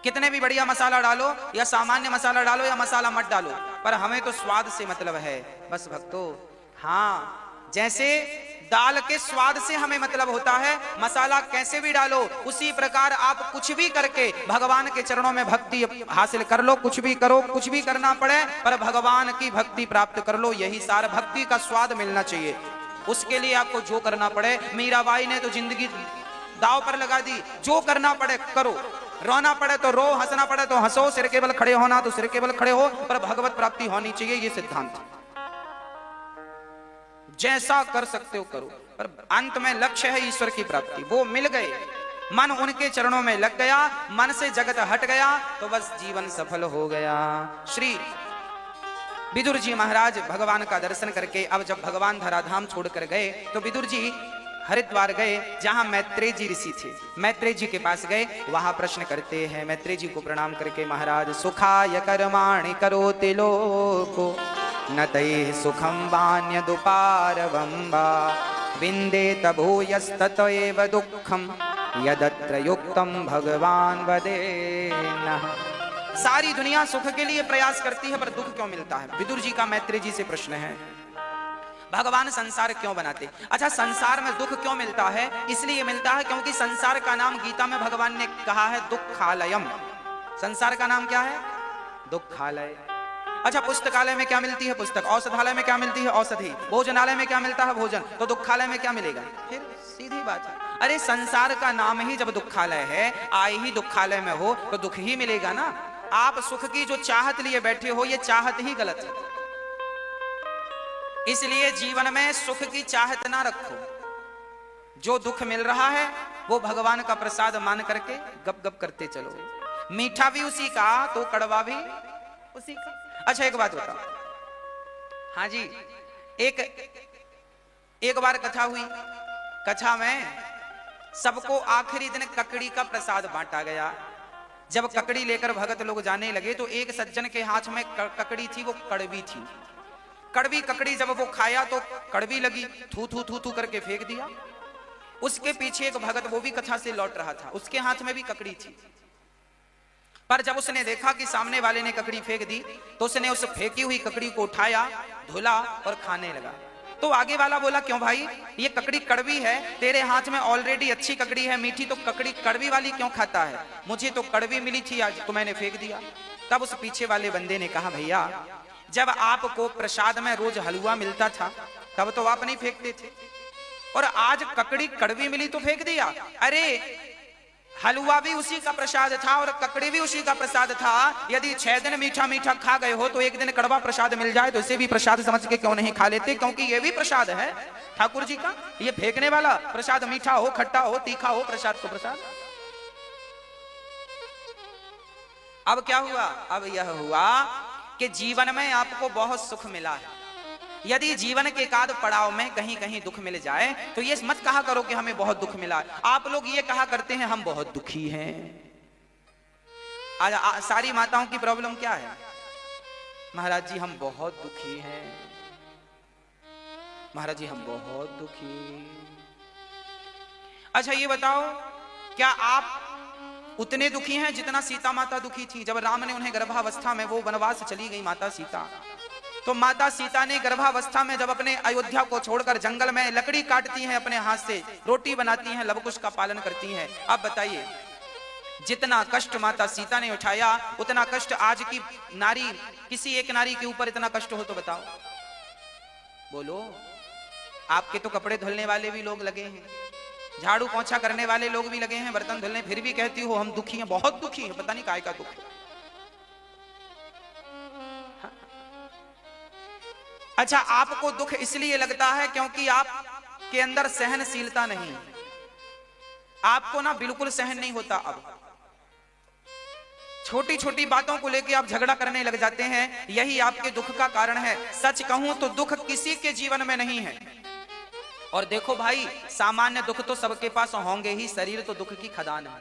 कितने भी बढ़िया मसाला डालो या सामान्य मसाला डालो या मसाला मत डालो, पर हमें तो स्वाद से मतलब है बस भक्तों। हाँ, जैसे दाल के स्वाद से हमें मतलब होता है, मसाला कैसे भी डालो, उसी प्रकार आप कुछ भी करके भगवान के चरणों में भक्ति हासिल कर लो। कुछ भी करो, कुछ भी करना पड़े, पर भगवान की भक्ति प्राप्त कर लो, यही सार भक्ति का स्वाद मिलना चाहिए। उसके लिए आपको जो करना पड़े, मीराबाई ने तो जिंदगी दाव पर लगा दी, जो करना पड़े करो, रोना पड़े तो रो, हंसना पड़े तो हंसो, सिर के बल खड़े होना तो सिर के बल खड़े हो, पर भगवत प्राप्ति होनी चाहिए, ये सिद्धांत। जैसा कर सकते हो करो, पर अंत में लक्ष्य है ईश्वर की प्राप्ति। वो मिल गए, मन उनके चरणों में लग गया, मन से जगत हट गया, तो बस जीवन सफल हो गया। श्री विदुर जी महाराज भगवान का दर्शन करके अब जब भगवान धराधाम छोड़कर गए तो विदुर जी हरिद्वार गए, जहां मैत्रेय जी ऋषि थे। मैत्रेय जी के पास गए, वहां प्रश्न करते हैं। मैत्रेय जी को प्रणाम करके, महाराज सुखाय कर्माणि करोति लोको न तैः सुखं वान्यदुपारवम्बा विन्देत भूयस्तत एव दुःखं यदत्र युक्तं भगवान वदेन्नः। सारी दुनिया सुख के लिए प्रयास करती है, पर दुख क्यों मिलता है? विदुर जी का मैत्रेय जी से प्रश्न है। भगवान संसार क्यों बनाते? अच्छा, संसार में दुख क्यों मिलता है? इसलिए मिलता है क्योंकि संसार का नाम गीता में भगवान ने कहा है दुःखालयम। संसार का नाम क्या है? दुःखालय। अच्छा, पुस्तकालय में क्या मिलती है? पुस्तक। औषधालय में क्या मिलती है? औषधि। भोजनालय में क्या मिलता है? भोजन। तो दुःखालय में क्या मिलेगा? फिर सीधी बात है। अरे संसार का नाम ही जब दुःखालय है, आए ही दुःखालय में हो तो दुख ही मिलेगा ना। आप सुख की जो चाहत लिए बैठे हो, ये चाहत ही गलत है। इसलिए जीवन में सुख की चाहत ना रखो। जो दुख मिल रहा है वो भगवान का प्रसाद मान करके गप गप करते चलो। मीठा भी उसी का तो कड़वा भी उसी का। अच्छा, एक बात बताओ। हाँ जी, एक बार कथा हुई। कथा में सबको आखिरी दिन ककड़ी का प्रसाद बांटा गया। जब ककड़ी लेकर भगत लोग जाने लगे तो एक सज्जन के हाथ में ककड़ी थी, वो कड़वी थी। कड़वी ककड़ी जब वो खाया तो कड़वी लगी, थू थू थू थू करके फेंक दिया। उसके पीछे एक भगत, वो भी कथा से लौट रहा था, उसके हाथ में भी ककड़ी थी। पर जब उसने देखा कि सामने वाले ने ककड़ी फेंक दी तो उसने उस फेंकी हुई ककड़ी को उठाया, धुला और खाने लगा। तो आगे वाला बोला, क्यों भाई, ये ककड़ी कड़वी है, तेरे हाथ में ऑलरेडी अच्छी ककड़ी है मीठी, तो ककड़ी कड़वी वाली क्यों खाता है? मुझे तो कड़वी मिली थी आज, तो मैंने फेंक दिया। तब उस पीछे वाले बंदे ने कहा, भैया जब आपको प्रसाद में रोज हलवा मिलता था तब तो आप नहीं फेंकते थे, और आज ककड़ी कड़वी मिली तो फेंक दिया। अरे हलवा भी उसी का प्रसाद था और ककड़ी भी उसी का प्रसाद था। यदि 6 दिन मीठा मीठा खा गए हो तो एक दिन कड़वा प्रसाद मिल जाए तो इसे भी प्रसाद समझ के क्यों नहीं खा लेते? क्योंकि ये भी प्रसाद है ठाकुर जी का। ये फेंकने वाला प्रसाद मीठा हो, खट्टा हो, तीखा हो, प्रसाद तो प्रसाद। अब क्या हुआ? अब यह हुआ कि जीवन में आपको बहुत सुख मिला है। यदि जीवन के एकाध पड़ाव में कहीं कहीं दुख मिल जाए तो ये मत कहा करो कि हमें बहुत दुख मिला है। आप लोग ये कहा करते हैं हम बहुत दुखी हैं। आज सारी माताओं की प्रॉब्लम क्या है? महाराज जी हम बहुत दुखी हैं, महाराज जी हम बहुत दुखी। अच्छा ये बताओ, क्या आप उतने दुखी हैं जितना सीता माता दुखी थी? जब राम ने उन्हें गर्भावस्था में, वो वनवास चली गई माता सीता, तो माता सीता ने गर्भावस्था में जब अपने अयोध्या को छोड़कर जंगल में लकड़ी काटती हैं, अपने हाथ से रोटी बनाती हैं, लवकुश का पालन करती हैं। अब बताइए, जितना कष्ट माता सीता ने उठाया उतना कष्ट आज की नारी, किसी एक नारी के ऊपर इतना कष्ट हो तो बताओ, बोलो। आपके तो कपड़े धुलने वाले भी लोग लगे हैं, झाड़ू पोंछा करने वाले लोग भी लगे हैं, बर्तन धुलने, फिर भी कहती हो हम दुखी हैं, बहुत दुखी हैं, पता नहीं काय का दुख है। हाँ? अच्छा, आपको दुख इसलिए लगता है क्योंकि आपके अंदर सहनशीलता नहीं, आपको ना बिल्कुल सहन नहीं होता। अब छोटी छोटी बातों को लेकर आप झगड़ा करने लग जाते हैं, यही आपके दुख का कारण है। सच कहूं तो दुख किसी के जीवन में नहीं है। और देखो भाई, सामान्य दुख तो सबके पास होंगे ही, शरीर तो दुख की खदान है।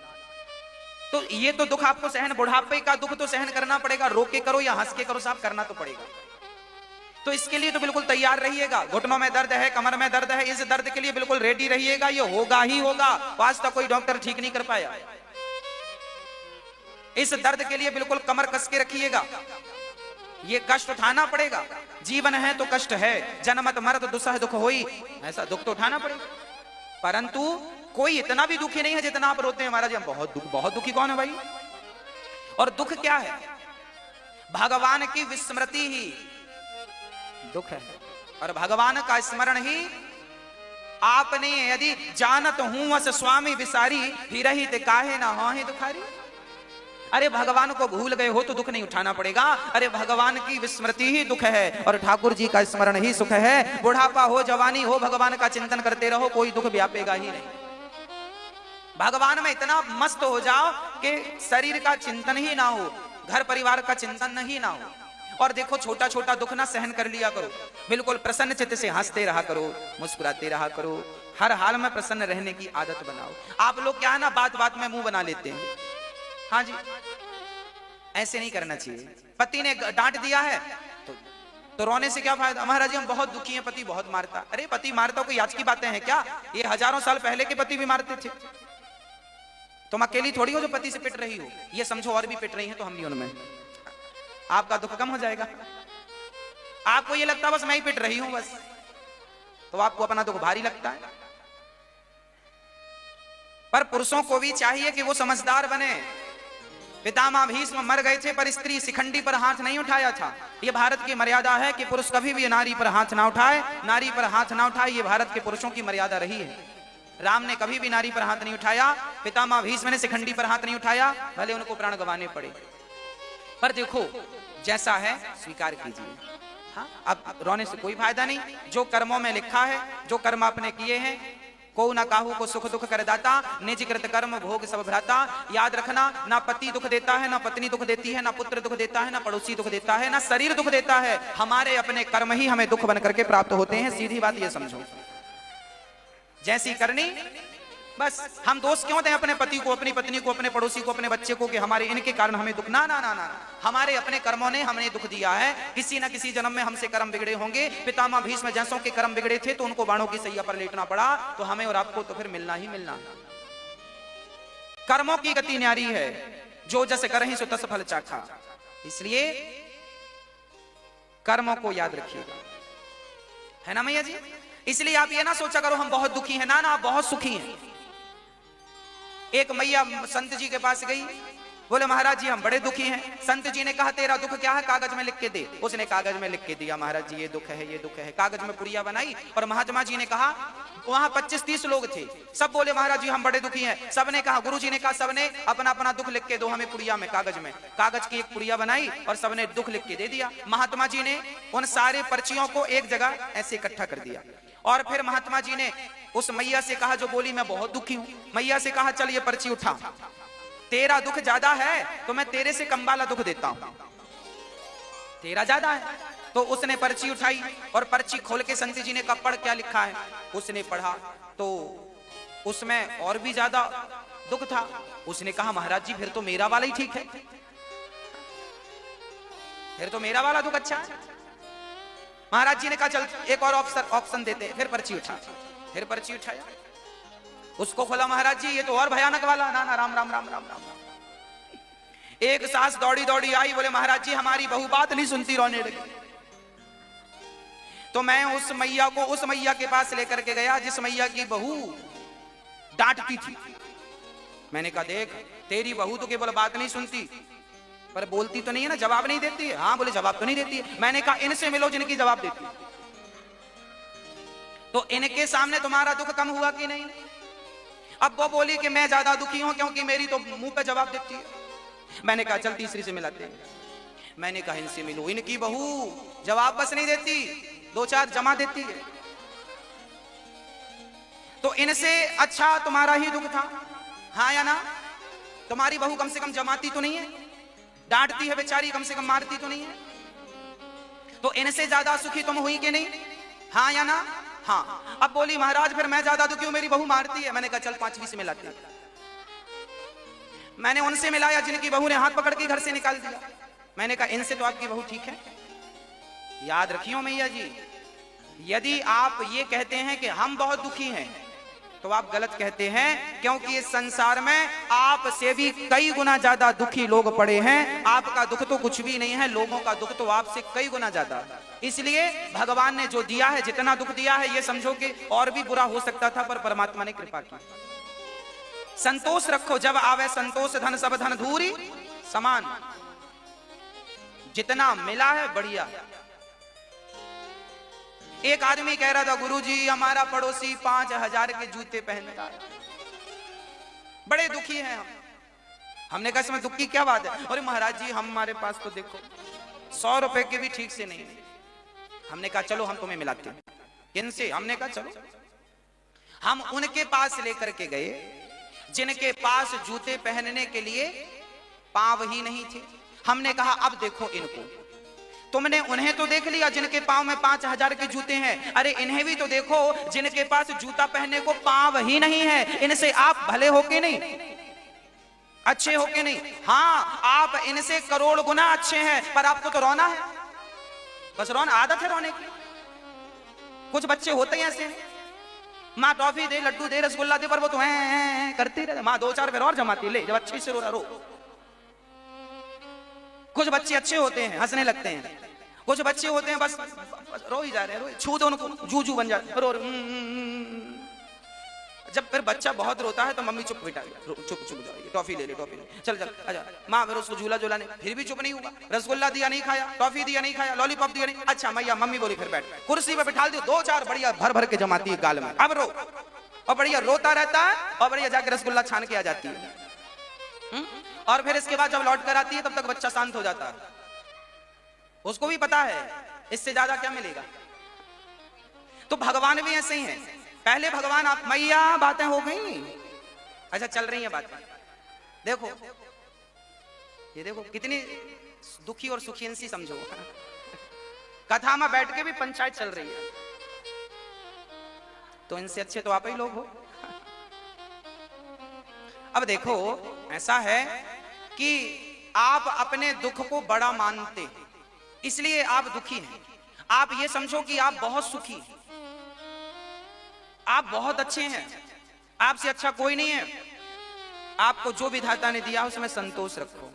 तो ये तो दुख आपको सहन, बुढ़ापे का दुख तो सहन करना पड़ेगा, रो के करो या हंस के करो, साहब करना तो पड़ेगा। तो इसके लिए तो बिल्कुल तैयार रहिएगा। घुटनों में दर्द है, कमर में दर्द है, इस दर्द के लिए बिल्कुल रेडी रहिएगा, ये होगा ही होगा। आज तक कोई डॉक्टर ठीक नहीं कर पाया। इस दर्द के लिए बिल्कुल कमर कस के रखिएगा, ये कष्ट उठाना पड़ेगा। जीवन है तो कष्ट है, जन्मत मरत दुसह दुख होई, ऐसा दुख तो उठाना पड़ेगा। परंतु कोई इतना भी दुखी नहीं है जितना आप रोते हैं महाराज हम बहुत दुखी। कौन है भाई? और दुख क्या है? भगवान की विस्मृति ही दुख है, और भगवान का स्मरण ही। आपने यदि जानत हूं वस स्वामी विसारी, फिर ही ते काहे ना हो ही दुखारी। अरे भगवान को भूल गए हो तो दुख नहीं उठाना पड़ेगा। अरे भगवान की विस्मृति ही दुख है, और ठाकुर जी का स्मरण ही सुख है। बुढ़ापा हो जवानी हो, भगवान का चिंतन करते रहो, कोई दुख व्यापेगा ही नहीं। भगवान में इतना मस्त हो जाओ कि शरीर का चिंतन ही ना हो, घर परिवार का चिंतन ही ना हो। और देखो, छोटा छोटा दुख ना सहन कर लिया करो, बिल्कुल प्रसन्न चित्त से हंसते रहा करो, मुस्कुराते रहा करो, हर हाल में प्रसन्न रहने की आदत बनाओ। आप लोग क्या है ना, बात बात में मुंह बना लेते हैं। हाँ जी, ऐसे नहीं करना चाहिए। पति ने डांट दिया है तो रोने से क्या फायदा? महाराज जी हम बहुत दुखी हैं, पति बहुत मारता। अरे पति मारता कोई आज की बातें हैं क्या? ये हजारों साल पहले के पति भी मारते थे। तुम अकेली थोड़ी हो जो पति से पिट रही हो, ये समझो और भी पिट रही हैं तो हम भी उनमें। आपका दुख कम हो जाएगा। आपको ये लगता बस मैं ही पिट रही हूं बस, तो आपको अपना दुख भारी लगता है। पर पुरुषों को भी चाहिए कि वो समझदार बने। पितामह भीष्म मर गए थे पर स्त्री शिखंडी पर हाथ नहीं उठाया था। ये भारत की मर्यादा है कि पुरुष कभी भी नारी पर हाथ ना उठाए, नारी पर हाथ ना उठाए, ये भारत के पुरुषों की मर्यादा रही है। राम ने कभी भी नारी पर हाथ नहीं उठाया, पितामह भीष्म ने शिखंडी पर हाथ नहीं उठाया, भले उनको प्राण गंवाने पड़े। पर देखो, जैसा है स्वीकार कीजिए। हाँ, अब रोने से कोई फायदा नहीं। जो कर्मों में लिखा है, जो कर्म आपने किए हैं, को ना काहू को सुख दुख कर दाता, निज कृत कर्म भोग सब भ्राता। याद रखना, ना पति दुख देता है, ना पत्नी दुख देती है, ना पुत्र दुख देता है, ना पड़ोसी दुख देता है, ना शरीर दुख देता है। हमारे अपने कर्म ही हमें दुख बन करके प्राप्त होते हैं। सीधी बात ये समझो, जैसी करनी बस। हम दोष क्यों दें अपने पति को, अपनी पत्नी को, अपने पड़ोसी को, अपने बच्चे को कि हमारे इनके कारण हमें दुख? ना ना ना ना, हमारे अपने कर्मों ने हमें दुख दिया है। किसी ना किसी जन्म में हमसे कर्म बिगड़े होंगे। पितामह भीष्म जैसों के कर्म बिगड़े थे तो उनको बाणों की सैया पर लेटना पड़ा, तो हमें और आपको तो फिर मिलना ही मिलना। कर्मों की गति न्यारी है, जो जस करहि सो तस फल चाखा। इसलिए कर्मों को याद रखिएगा, है ना मैया जी? इसलिए आप ये ना सोचा करो हम बहुत दुखी हैं, ना ना, आप बहुत सुखी हैं। एक मैया संत जी के पास गई, बोले महाराज जी हम बड़े दुखी हैं। संत जी ने कहा तेरा दुख क्या है, कागज में लिख के दे। उसने कागज में लिख के दिया, महाराज जी ये दुख है, ये दुख है। कागज में पुड़िया बनाई और महात्मा जी ने कहा, वहां 25-30 लोग थे, सब बोले महाराज जी हम बड़े दुखी हैं। सबने कहा, गुरु जी ने कहा सबने अपना अपना दुख लिख के दो हमें पुड़िया में, कागज में। कागज की एक पुड़िया बनाई और सबने दुख लिख के दे दिया। महात्मा जी ने उन सारे पर्चियों को एक जगह ऐसे इकट्ठा कर दिया और फिर महात्मा जी ने उस मैया से कहा जो बोली मैं बहुत दुखी हूं। मैया से कहा चल ये पर्ची उठा। तेरा दुख ज्यादा है तो मैं तेरे से कम वाला दुख देता हूं, तेरा ज्यादा है। तो उसने पर्ची उठाई और पर्ची खोल के संत जी ने कहा पढ़ क्या लिखा है। उसने पढ़ा तो उसमें और भी ज्यादा दुख था। उसने कहा महाराज जी फिर तो मेरा वाला ही ठीक है, फिर तो मेरा वाला दुख अच्छा है। महाराज जी ने कहा चल एक और ऑप्शन देते हैं। फिर पर्ची उठा, फिर पर्ची उठाया, उसको खोला। महाराज जी ये तो और भयानक वाला। ना ना राम राम राम राम राम। एक सास दौड़ी दौड़ी आई, बोले महाराज जी हमारी बहू बात नहीं सुनती, रोने लगी। तो मैं उस मैया को उस मैया के पास लेकर के गया जिस मैया की बहू डांटती थी। मैंने कहा देख तेरी बहू तो केवल बात नहीं सुनती पर बोलती तो नहीं है ना, जवाब नहीं देती है। हाँ बोले जवाब तो नहीं देती है। मैंने कहा इनसे मिलो जिनकी जवाब देती है। तो इनके सामने तुम्हारा दुख कम हुआ कि नहीं। अब वो बोली कि मैं ज्यादा दुखी हूं क्योंकि मेरी तो मुंह पे जवाब देती है। मैंने कहा चल तीसरी से मिलाते हैं। मैंने कहा इनसे मिलो, इनकी बहू जवाब बस नहीं देती, दो चार जमा देती है। तो इनसे अच्छा तुम्हारा ही दुख था, हाँ या ना। तुम्हारी बहू कम से कम जमाती तो नहीं है, डांटती है बेचारी, कम से कम मारती तो नहीं है। तो इनसे ज्यादा सुखी तुम हुई कि नहीं, हाँ या ना। हाँ। अब बोली महाराज फिर मैं ज्यादा दुखी हूं, मेरी बहू मारती है। मैंने कहा चल पांचवी से मिलाते हैं। मैंने उनसे मिलाया जिनकी बहू ने हाथ पकड़ के घर से निकाल दिया। मैंने कहा इनसे तो आपकी बहू ठीक है। याद रखियो मैया जी, यदि आप ये कहते हैं कि हम बहुत दुखी हैं तो आप गलत कहते हैं, क्योंकि इस संसार में आपसे भी कई गुना ज्यादा दुखी लोग पड़े हैं। आपका दुख तो कुछ भी नहीं है, लोगों का दुख तो आपसे कई गुना ज्यादा है। इसलिए भगवान ने जो दिया है, जितना दुख दिया है, ये समझो कि और भी बुरा हो सकता था पर परमात्मा ने कृपा की। संतोष रखो, जब आवे संतोष धन सब धन धूरी समान। जितना मिला है बढ़िया। एक आदमी कह रहा था गुरुजी हमारा पड़ोसी 5000 के जूते पहनता है, बड़े दुखी हैं हम। हमने कहा इसमें दुख की क्या बात है। अरे महाराज जी हमारे पास तो देखो 100 रुपए के भी ठीक से नहीं। हमने कहा चलो हम तुम्हें मिलाते हैं। किनसे। हमने कहा चलो। हम उनके पास लेकर के गए जिनके पास जूते पहनने के लिए पांव ही नहीं थे। हमने कहा अब देखो इनको, तुमने उन्हें तो देख लिया जिनके पांव में 5000 के जूते हैं, अरे इन्हें भी तो देखो जिनके पास जूता पहनने को पांव ही नहीं है। इनसे आप भले हो के नहीं, अच्छे हो के नहीं। हाँ आप इनसे करोड़ गुना अच्छे हैं पर आपको तो रोना है, बस रोना आदत है रोने की। कुछ बच्चे होते हैं ऐसे, माँ टॉफी दे, लड्डू दे, रसगुल्ला दे, पर वो तो हैं करते रहते। माँ 2-4 फिर और जमाती ले, जब अच्छे से रो रहा रो। कुछ बच्चे अच्छे होते हैं हंसने लगते हैं, कुछ बच्चे होते हैं बस रो ही जा रहे हैं, छू दो उनको जूजू बन जाते रो। जब फिर बच्चा बहुत रोता है तो मम्मी चुप बिठा, चुप चुप जाओ, टॉफी ले ले, टॉफी ले, चल चल आजा। माँ फिर उसको झूला झूला नहीं, फिर भी चुप नहीं हुआ। रसगुल्ला दिया नहीं खाया, टॉफी दिया नहीं खाया, लॉलीपॉप दिया नहीं। अच्छा मैया मम्मी बोली फिर बैठ, कुर्सी पे बिठा दियो, 2-4 बढ़िया भर भर के जमाती है गाल में, अब रो। और बढ़िया रोता रहता है और बढ़िया जाके रसगुल्ला छान के आ जाती है। और फिर इसके बाद जब लौट कर आती है तब तक बच्चा शांत हो जाता है। उसको भी पता है इससे ज्यादा क्या मिलेगा। तो भगवान भी ऐसे ही हैं। पहले भगवान आप मैया बातें हो गई, अच्छा चल रही हैं बातें। देखो ये देखो कितनी दुखी और सुखी सी समझो। कथा में बैठ के भी पंचायत चल रही है, तो इनसे अच्छे तो आप ही लोग हो। अब देखो ऐसा है कि आप अपने दुख को बड़ा मानते हैं इसलिए आप दुखी हैं। आप ये समझो कि आप बहुत सुखी हैं, आप बहुत अच्छे हैं, आपसे अच्छा कोई नहीं है। आपको जो विधाता ने दिया उसमें संतोष रखो,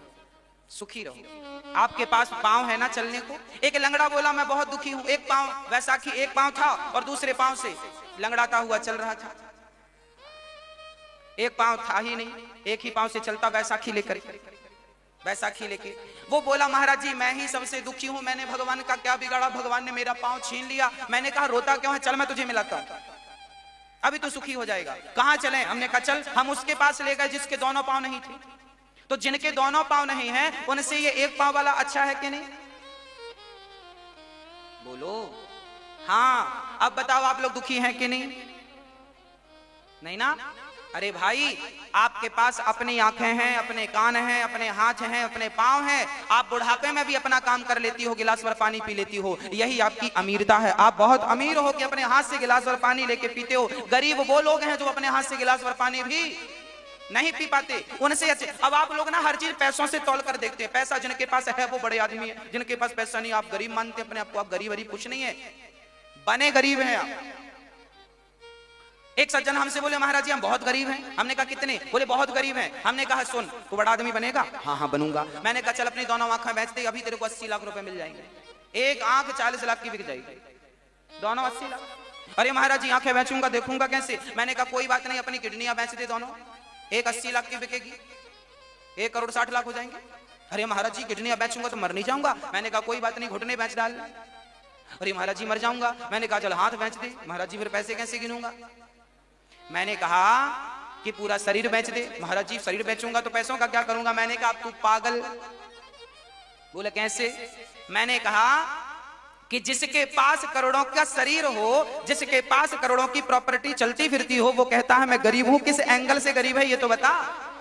सुखी रहो। आपके पास पांव है ना चलने को। एक लंगड़ा बोला मैं बहुत दुखी हूं, एक पांव वैसाखी एक पांव था और दूसरे पांव से लंगड़ाता हुआ चल रहा था। एक पांव था ही नहीं, एक ही पांव से चलता वैसाखी लेकर, वैसाखी लेके। वो बोला महाराज जी मैं ही सबसे दुखी हूं, मैंने भगवान का क्या बिगाड़ा, भगवान ने मेरा पांव छीन लिया। मैंने कहा रोता क्यों है, चल मैं तुझे मिलाता हूं, अभी तो सुखी हो जाएगा। कहां चले। हमने कहा चल हम उसके पास ले गए जिसके दोनों पांव नहीं थे। तो जिनके दोनों पांव नहीं है उनसे ये एक पांव वाला अच्छा है कि नहीं, बोलो। हाँ अब बताओ आप लोग दुखी हैं कि नहीं, नहीं ना। अरे भाई, आपके पास अपनी आंखें हैं, अपने कान हैं, अपने हाथ हैं, अपने पांव हैं, आप बुढ़ापे में भी अपना काम कर लेती हो, गिलास भर पानी पी लेती हो, यही आपकी अमीरता है। आप बहुत अमीर हो कि अपने हाथ से गिलास भर पानी लेके पीते हो। गरीब वो लोग हैं जो अपने हाथ से गिलास भर पानी भी नहीं पी पाते, उनसे अच्छे। अब आप लोग ना हर चीज पैसों से तौल कर देखते हैं। पैसा जिनके पास है वो बड़े आदमी है, जिनके पास पैसा नहीं आप गरीब मानते अपने आपको। आप गरीब वरीब कुछ नहीं है, बने गरीब हैं आप। एक सज्जन हमसे बोले महाराज जी हम बहुत गरीब हैं। हमने कहा कितने? बोले बहुत गरीब हैं। हमने कहा सुन, तू बड़ा आदमी बनेगा? हाँ हाँ बनूंगा। मैंने कहा चल अपनी दोनों आंखें बेच दे, अभी तेरे को 80 लाख रुपए मिल जाएंगे। एक आंख 40 लाख की बिक जाएगी, दोनों 80 लाख। अरे महाराज जी आंखें बेचूंगा, देखूंगा कैसे? मैंने कहा कोई बात नहीं, अपनी किडनियां बेच दे दोनों, एक 80 लाख की बिकेगी, 1 करोड़ 60 लाख हो जाएंगे। अरे महाराज जी किडनियां बेचूंगा तो मर नहीं जाऊंगा? मैंने कहा कोई बात नहीं, घुटने बेच डाल। अरे महाराज जी मर जाऊंगा। मैंने कहा चल हाथ बेच दे। महाराज जी फिर पैसे कैसे गिनूंगा? मैंने कहा कि पूरा शरीर बेच दे। महाराज जी शरीर बेचूंगा तो पैसों का क्या करूंगा? मैंने कहा तू पागल। बोले कैसे? मैंने कहा कि जिसके पास करोड़ों का शरीर हो, जिसके पास करोड़ों की प्रॉपर्टी चलती फिरती हो, वो कहता है मैं गरीब हूं। किस एंगल से गरीब है ये तो बता,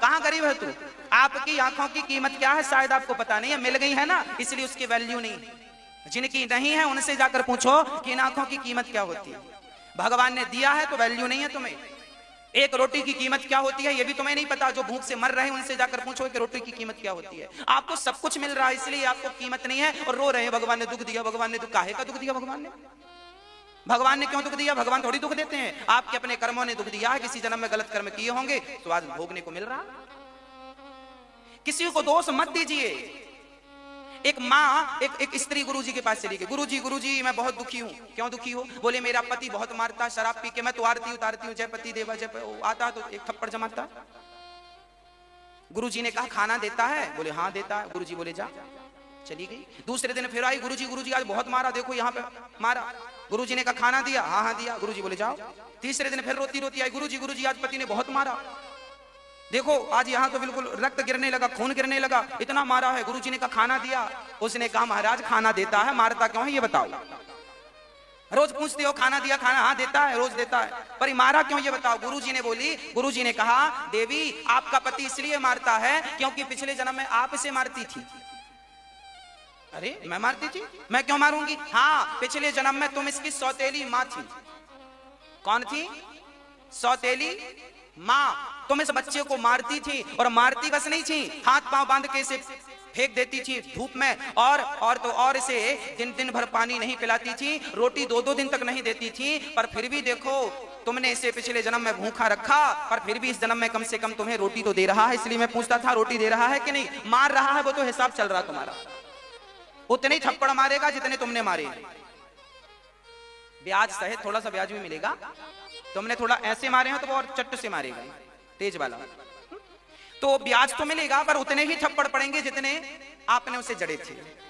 कहां गरीब है तू? आपकी आंखों की कीमत क्या है शायद आपको पता नहीं है, मिल गई है ना इसलिए उसकी वैल्यू नहीं। जिनकी नहीं है उनसे जाकर पूछो कि इन आंखों की कीमत क्या होती है। भगवान ने दिया है तो वैल्यू नहीं है तुम्हें। एक रोटी की कीमत क्या होती है ये भी तुम्हें नहीं पता। जो भूख से मर रहे हैं उनसे जाकर पूछो कि रोटी की कीमत क्या होती है। आपको सब कुछ मिल रहा है इसलिए आपको कीमत नहीं है और रो रहे हैं भगवान ने दुख दिया, भगवान ने दुख। काहे का दुख दिया भगवान ने क्यों दुख दिया? भगवान थोड़ी दुख देते हैं, आपके अपने कर्मों ने दुख दिया है। किसी जन्म में गलत कर्म किए होंगे तो आज भोगने को मिल रहा। किसी को दोष मत दीजिए। एक माँ एक स्त्री गुरुजी के पास चली गई। गुरुजी मैं बहुत दुखी हूँ। क्यों दुखी हो? बोले मेरा पति बहुत मारता, शराब पी के मैं तो आरती उतारती हूँ, जय पति देवा जय, आता तो एक थप्पड़ जमाता। गुरुजी ने कहा खाना देता है? बोले हाँ देता है। गुरुजी बोले जा। चली गई। दूसरे दिन फिर आई, गुरुजी आज बहुत मारा, देखो यहाँ पे मारा। गुरुजी ने कहा खाना दिया? हाँ हाँ दिया। गुरुजी बोले जाओ। तीसरे दिन फिर रोती रोती आई, गुरुजी आज पति ने बहुत मारा, देखो आज यहाँ तो बिल्कुल रक्त गिरने लगा, खून गिरने लगा, इतना मारा है। गुरुजी ने कहा खाना दिया? उसने कहा महाराज खाना देता है, मारता क्यों है ये बताओ। रोज पूछते हो खाना दिया? खाना हाँ देता है, रोज देता है, पर मारा क्यों ये बताओ। गुरुजी ने कहा देवी आपका पति इसलिए मारता है क्योंकि पिछले जन्म में आप इसे मारती थी। अरे मैं मारती थी? मैं क्यों मारूंगी? हाँ पिछले जन्म में तुम इसकी सौतेली माँ थी। कौन थी? सौतेली माँ। तुम इस बच्चे को मारती थी और मारती बस नहीं थी, हाथ पांव बांध के इसे फेंक देती थी धूप में और इसे दिन भर पानी नहीं पिलाती थी, रोटी 2-2 दिन तक नहीं देती थी। पर फिर भी देखो तुमने इसे पिछले जन्म में भूखा रखा, पर फिर भी इस जन्म में कम से कम तुम्हें रोटी तो दे रहा है। इसलिए मैं पूछता था रोटी दे रहा है कि नहीं? मार रहा है वो तो हिसाब चल रहा तुम्हारा। उतने ही थप्पड़ मारेगा जितने तुमने मारे। ब्याज सहित थोड़ा सा ब्याज भी मिलेगा। तुमने थोड़ा ऐसे मारे हैं तो वो और चट्ट से मारेगा, तेज वाला, तो ब्याज तो मिलेगा पर उतने ही थप्पड़ पड़ेंगे जितने आपने उसे जड़े थे।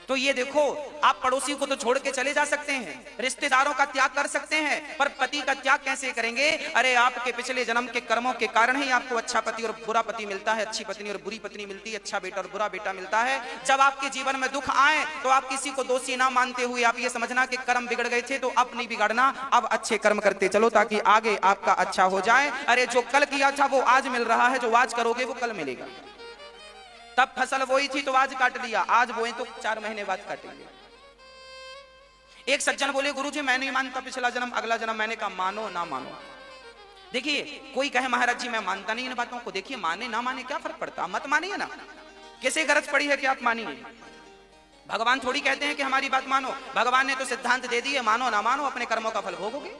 तो ये देखो आप पड़ोसी को तो छोड़ के चले जा सकते हैं, रिश्तेदारों का त्याग कर सकते हैं, पर पति का त्याग कैसे करेंगे? अरे आपके पिछले जन्म के कर्मों के कारण ही आपको अच्छा पति और बुरा पति मिलता है, अच्छी पत्नी और बुरी पत्नी मिलती है, अच्छा बेटा और बुरा बेटा मिलता है। जब आपके जीवन में दुख आए तो आप किसी को दोषी ना मानते हुए आप ये समझना कि कर्म बिगड़ गए थे तो अब नहीं बिगाड़ना, अब अच्छे कर्म करते चलो ताकि आगे आपका अच्छा हो जाए। अरे जो कल किया था वो आज मिल रहा है, जो आज करोगे वो कल मिलेगा। तब फसल बोई थी तो आज काट लिया, आज बोए तो 4 महीने बाद काटेंगे। एक सज्जन बोले गुरुजी मैं नहीं मानता पिछला जन्म अगला जन्म। मैंने कहा मानो ना मानो। देखिए कोई कहे महाराज जी मैं मानता नहीं इन बातों को, देखिए माने ना माने क्या फर्क पड़ता, मत मानिए ना। किसे गरज पड़ी है कि आप मानिए? भगवान थोड़ी कहते हैं कि हमारी बात मानो, भगवान ने तो सिद्धांत दे दिए, मानो ना मानो अपने कर्मों का फल भोगोगे।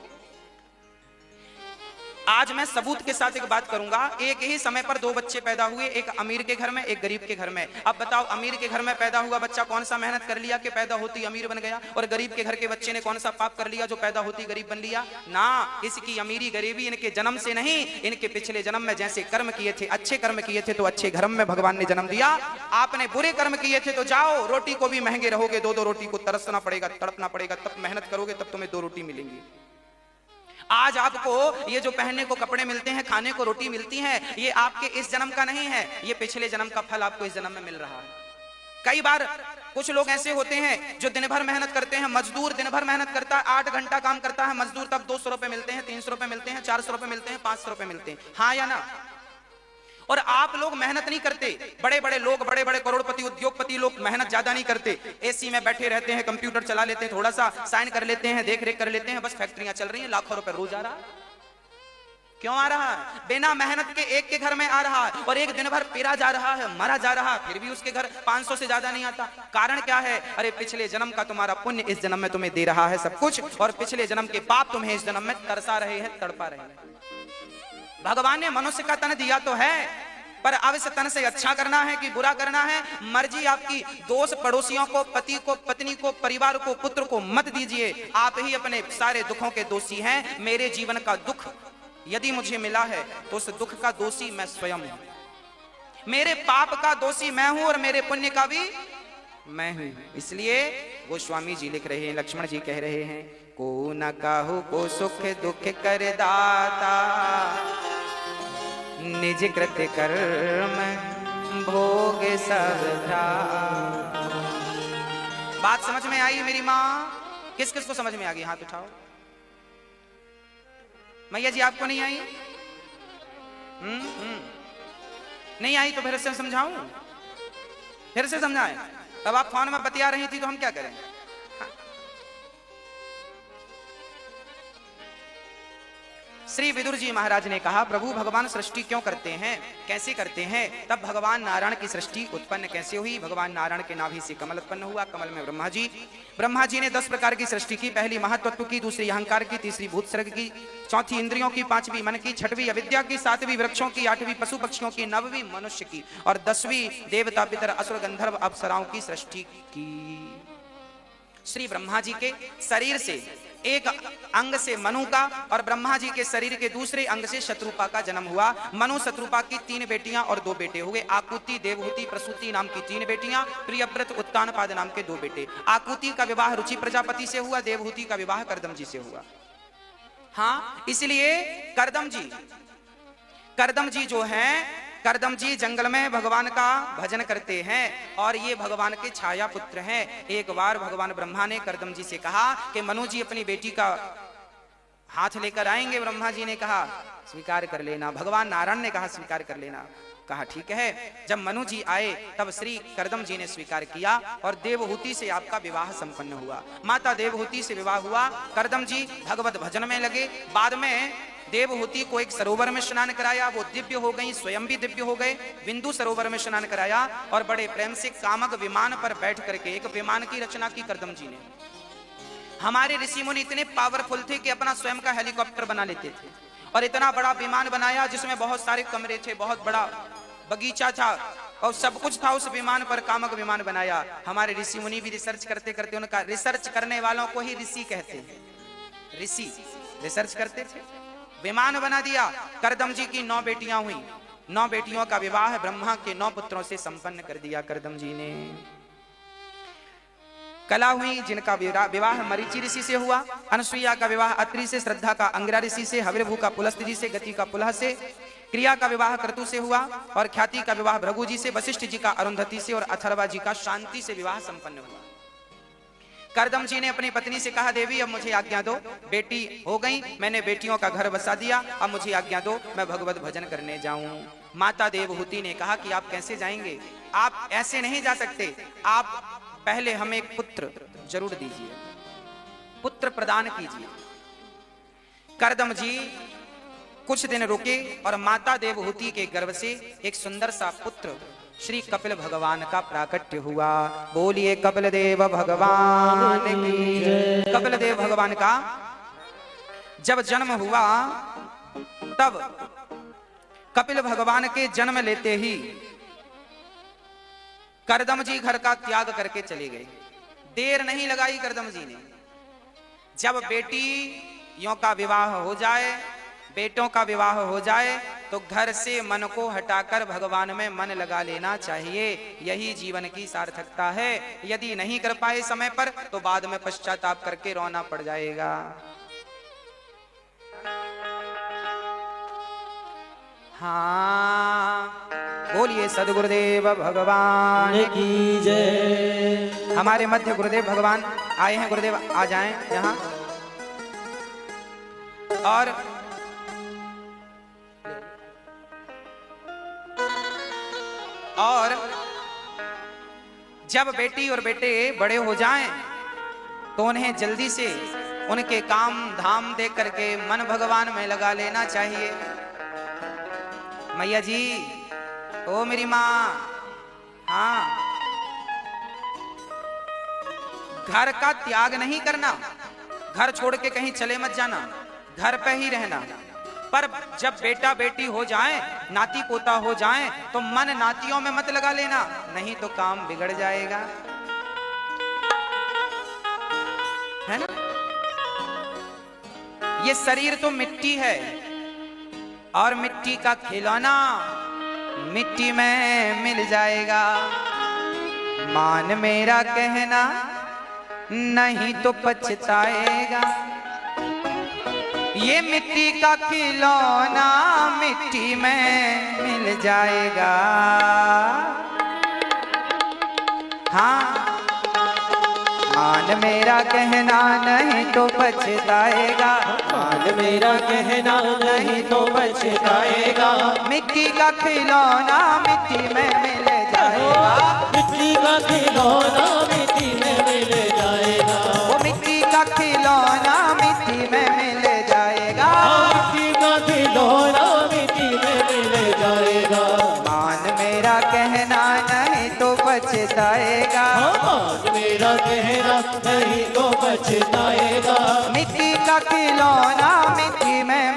आज मैं सबूत के साथ एक बात करूंगा। एक ही समय पर 2 बच्चे पैदा हुए, एक अमीर के घर में एक गरीब के घर में। अब बताओ अमीर के घर में पैदा हुआ बच्चा कौन सा मेहनत कर लिया कि पैदा होती अमीर बन गया, और गरीब के घर के बच्चे ने कौन सा पाप कर लिया जो पैदा होती गरीब बन लिया? ना, इसकी अमीरी गरीबी इनके जन्म से नहीं, इनके पिछले जन्म में जैसे कर्म किए थे, अच्छे कर्म किए थे तो अच्छे घर में भगवान ने जन्म दिया। आपने बुरे कर्म किए थे तो जाओ रोटी को भी महंगे रहोगे, 2-2 रोटी को तरसना पड़ेगा, तड़पना पड़ेगा, तब मेहनत करोगे तब तुम्हें 2 रोटी मिलेंगी। आज आपको ये जो पहनने को कपड़े मिलते हैं, खाने को रोटी मिलती है, ये आपके इस जन्म का नहीं है, ये पिछले जन्म का फल आपको इस जन्म में मिल रहा है। कई बार कुछ लोग ऐसे होते हैं जो दिन भर मेहनत करते हैं, मजदूर दिन भर मेहनत करता है, 8 घंटा काम करता है मजदूर, तब 200 रुपए मिलते हैं, 300 रुपए मिलते हैं, 400 रुपए मिलते हैं, 500 रुपए मिलते हैं, हाँ या ना? और आप लोग मेहनत नहीं करते, बड़े बड़े लोग, बड़े बड़े करोड़पति उद्योगपति लोग मेहनत ज्यादा नहीं करते, एसी में बैठे रहते हैं, कंप्यूटर चला लेते हैं, थोड़ा सा साइन कर लेते हैं, देख रेख कर लेते हैं, बस फैक्ट्रियां चल रही हैं, लाखों रुपए रोज आ रहा है। क्यों आ रहा है? बिना मेहनत के एक के घर में आ रहा है, और एक दिन भर पेरा जा रहा है, मरा जा रहा है, फिर भी उसके घर 500 से ज्यादा नहीं आता। कारण क्या है? अरे पिछले जन्म का तुम्हारा पुण्य इस जन्म में तुम्हें दे रहा है सब कुछ, और पिछले जन्म के पाप तुम्हें इस जन्म में तरसा रहे हैं, तड़पा रहे हैं। भगवान ने मनुष्य का तन दिया तो है, पर अब इस तन से अच्छा करना है कि बुरा करना है, मर्जी आपकी। दोस्त पड़ोसियों को, पति को, पत्नी को, परिवार को, पुत्र को मत दीजिए। आप ही अपने सारे दुखों के दोषी हैं। मेरे जीवन का दुख यदि मुझे मिला है तो उस दुख का दोषी मैं स्वयं हूं। मेरे पाप का दोषी मैं हूं और मेरे पुण्य का भी मैं हूं। इसलिए गोस्वामी जी लिख रहे हैं, लक्ष्मण जी कह रहे हैं, को न काहू को सुख दुख कर दाता, निज कृत्य कर्म भोग सब भ्राता। बात समझ में आई मेरी माँ? किस किस को समझ में आ गई? हाथ उठाओ। मैया जी आपको नहीं आई? नहीं आई तो फिर से समझाऊं? फिर से समझाएं? अब आप फोन में बतिया रही थी तो हम क्या करें? श्री विदुर जी महाराज ने कहा, प्रभु भगवान सृष्टि क्यों करते हैं, कैसे करते हैं? तब भगवान नारायण की सृष्टि उत्पन्न कैसे हुई? भगवान नारायण के नाभि से कमल उत्पन्न हुआ, कमल में ब्रह्मा जी ने 10 प्रकार की सृष्टि की। पहली महत्त्व की, दूसरी अहंकार की, तीसरी भूत सर्ग की, चौथी इंद्रियों की, पांचवी मन की, छठवीं अविद्या की, सातवीं वृक्षों की, आठवीं पशु पक्षियों की, 9वीं मनुष्य की, और 10वीं देवता पितर असुर गंधर्व अप्सराओं की सृष्टि की। श्री ब्रह्मा जी के शरीर से एक अंग से मनु का और ब्रह्मा जी के शरीर के दूसरे अंग से शत्रुपा का जन्म हुआ। मनु शत्रुपा की 3 बेटियां और 2 बेटे हुए। आकुति, देवहूति, प्रसूति नाम की 3 बेटियां, प्रियव्रत, उत्तानपाद नाम के 2 बेटे। आकुति का विवाह रुचि प्रजापति से हुआ, देवहूति का विवाह करदम जी से हुआ। हाँ, इसलिए करदम जी जो हैं, करदम जी जंगल में भगवान का भजन करते हैं और ये भगवान के छाया पुत्र हैं। एक बार भगवान ब्रह्मा ने करदम जी से कहा कि मनु जी अपनी बेटी का हाथ लेकर आएंगे। ब्रह्मा जी ने कहा स्वीकार कर लेना। भगवान नारायण ने कहा स्वीकार कर लेना। कहा ठीक है। जब मनु जी आए तब श्री करदम जी ने स्वीकार किया और देवहूति से आपका विवाह संपन्न हुआ। माता देवहूति से विवाह हुआ। करदम जी भगवत भजन में लगे। बाद में देवहूति को एक सरोवर में स्नान कराया, वो दिव्य हो गई, स्वयं भी दिव्य हो गए। बिंदु सरोवर में स्नान कराया और बड़े प्रेम से कामक विमान पर बैठ करके एक विमान की रचना की करदम जी ने। हमारे ऋषि मुनि इतने पावरफुल थे कि अपना स्वयं का हेलीकॉप्टर बना लेते थे और इतना बड़ा विमान बनाया जिसमें बहुत सारे कमरे थे, बहुत बड़ा बगीचा था और सब कुछ था। उस विमान पर कामक विमान बनाया। हमारे ऋषि मुनि भी रिसर्च करते करते, उनका रिसर्च करने वालों को ही ऋषि कहते हैं। ऋषि रिसर्च करते थे, विमान बना दिया। करदम जी की 9 बेटियां हुई। 9 बेटियों का विवाह ब्रह्मा के 9 पुत्रों से संपन्न कर दिया करदम जी ने। कला हुई जिनका विवाह मरीचि ऋषि से हुआ। अनसुईया का विवाह अत्रि से, श्रद्धा का अंगिरा ऋषि से, हविर्भू का पुलस्त्य जी से, गति का पुलह से, क्रिया का विवाह क्रतु से हुआ और ख्याति का विवाह भृगु जी से, वशिष्ठ जी का अरुंधति से और अथर्वा जी का शांति से विवाह संपन्न हुआ। करदम जी ने अपनी पत्नी से कहा देवी अब मुझे आज्ञा दो, बेटी हो गई, मैंने बेटियों का घर बसा दिया, अब मुझे आज्ञा दो मैं भगवत भजन करने जाऊं। माता देवहूति ने कहा कि आप कैसे जाएंगे, आप ऐसे नहीं जा सकते, आप पहले हमें एक पुत्र जरूर दीजिए, पुत्र प्रदान कीजिए। करदम जी कुछ दिन रुके और माता देवहूति के गर्भ से एक सुंदर सा पुत्र श्री कपिल भगवान का प्राकट्य हुआ। बोलिए कपिल देव भगवान की जय। कपिल देव भगवान का जब जन्म हुआ तब कपिल भगवान के जन्म लेते ही करदम जी घर का त्याग करके चले गए। देर नहीं लगाई करदम जी ने। जब बेटियों का विवाह हो जाए, बेटों का विवाह हो जाए तो घर से मन को हटाकर भगवान में मन लगा लेना चाहिए। यही जीवन की सार्थकता है। यदि नहीं कर पाए समय पर तो बाद में पश्चाताप करके रोना पड़ जाएगा। हाँ, बोलिए सदगुरुदेव भगवान की जय। हमारे मध्य गुरुदेव भगवान आए हैं। गुरुदेव आ जाएं यहाँ। और और जब बेटी और बेटे बड़े हो जाएं तो उन्हें जल्दी से उनके काम धाम देख करके मन भगवान में लगा लेना चाहिए। मैया जी, ओ मेरी माँ, हाँ, घर का त्याग नहीं करना, घर छोड़ के कहीं चले मत जाना, घर पे ही रहना। पर जब बेटा बेटी हो जाए, नाती पोता हो जाए, तो मन नातियों में मत लगा लेना, नहीं तो काम बिगड़ जाएगा, है ना। ये शरीर तो मिट्टी है और मिट्टी का खिलौना मिट्टी में मिल जाएगा। मान मेरा कहना नहीं तो पछताएगा। ये मिट्टी का खिलौना मिट्टी में मिल जाएगा। हाँ, मान मेरा कहना नहीं तो पछताएगा। मान मेरा कहना नहीं तो पछताएगा। मिट्टी का खिलौना मिट्टी में मिल जाएगा। मिट्टी का खिलौना मिट्टी में मिल जाएगा। वो मिट्टी का खिलौना मिट्टी में मिल जाएगा। मिट्टी का खिलौना मिट्टी में मिल जाएगा। मान मेरा कहना नहीं तो पछताएगा। मान मेरा कहना नहीं तो पछताएगा। मिट्टी का खिलौना मिट्टी में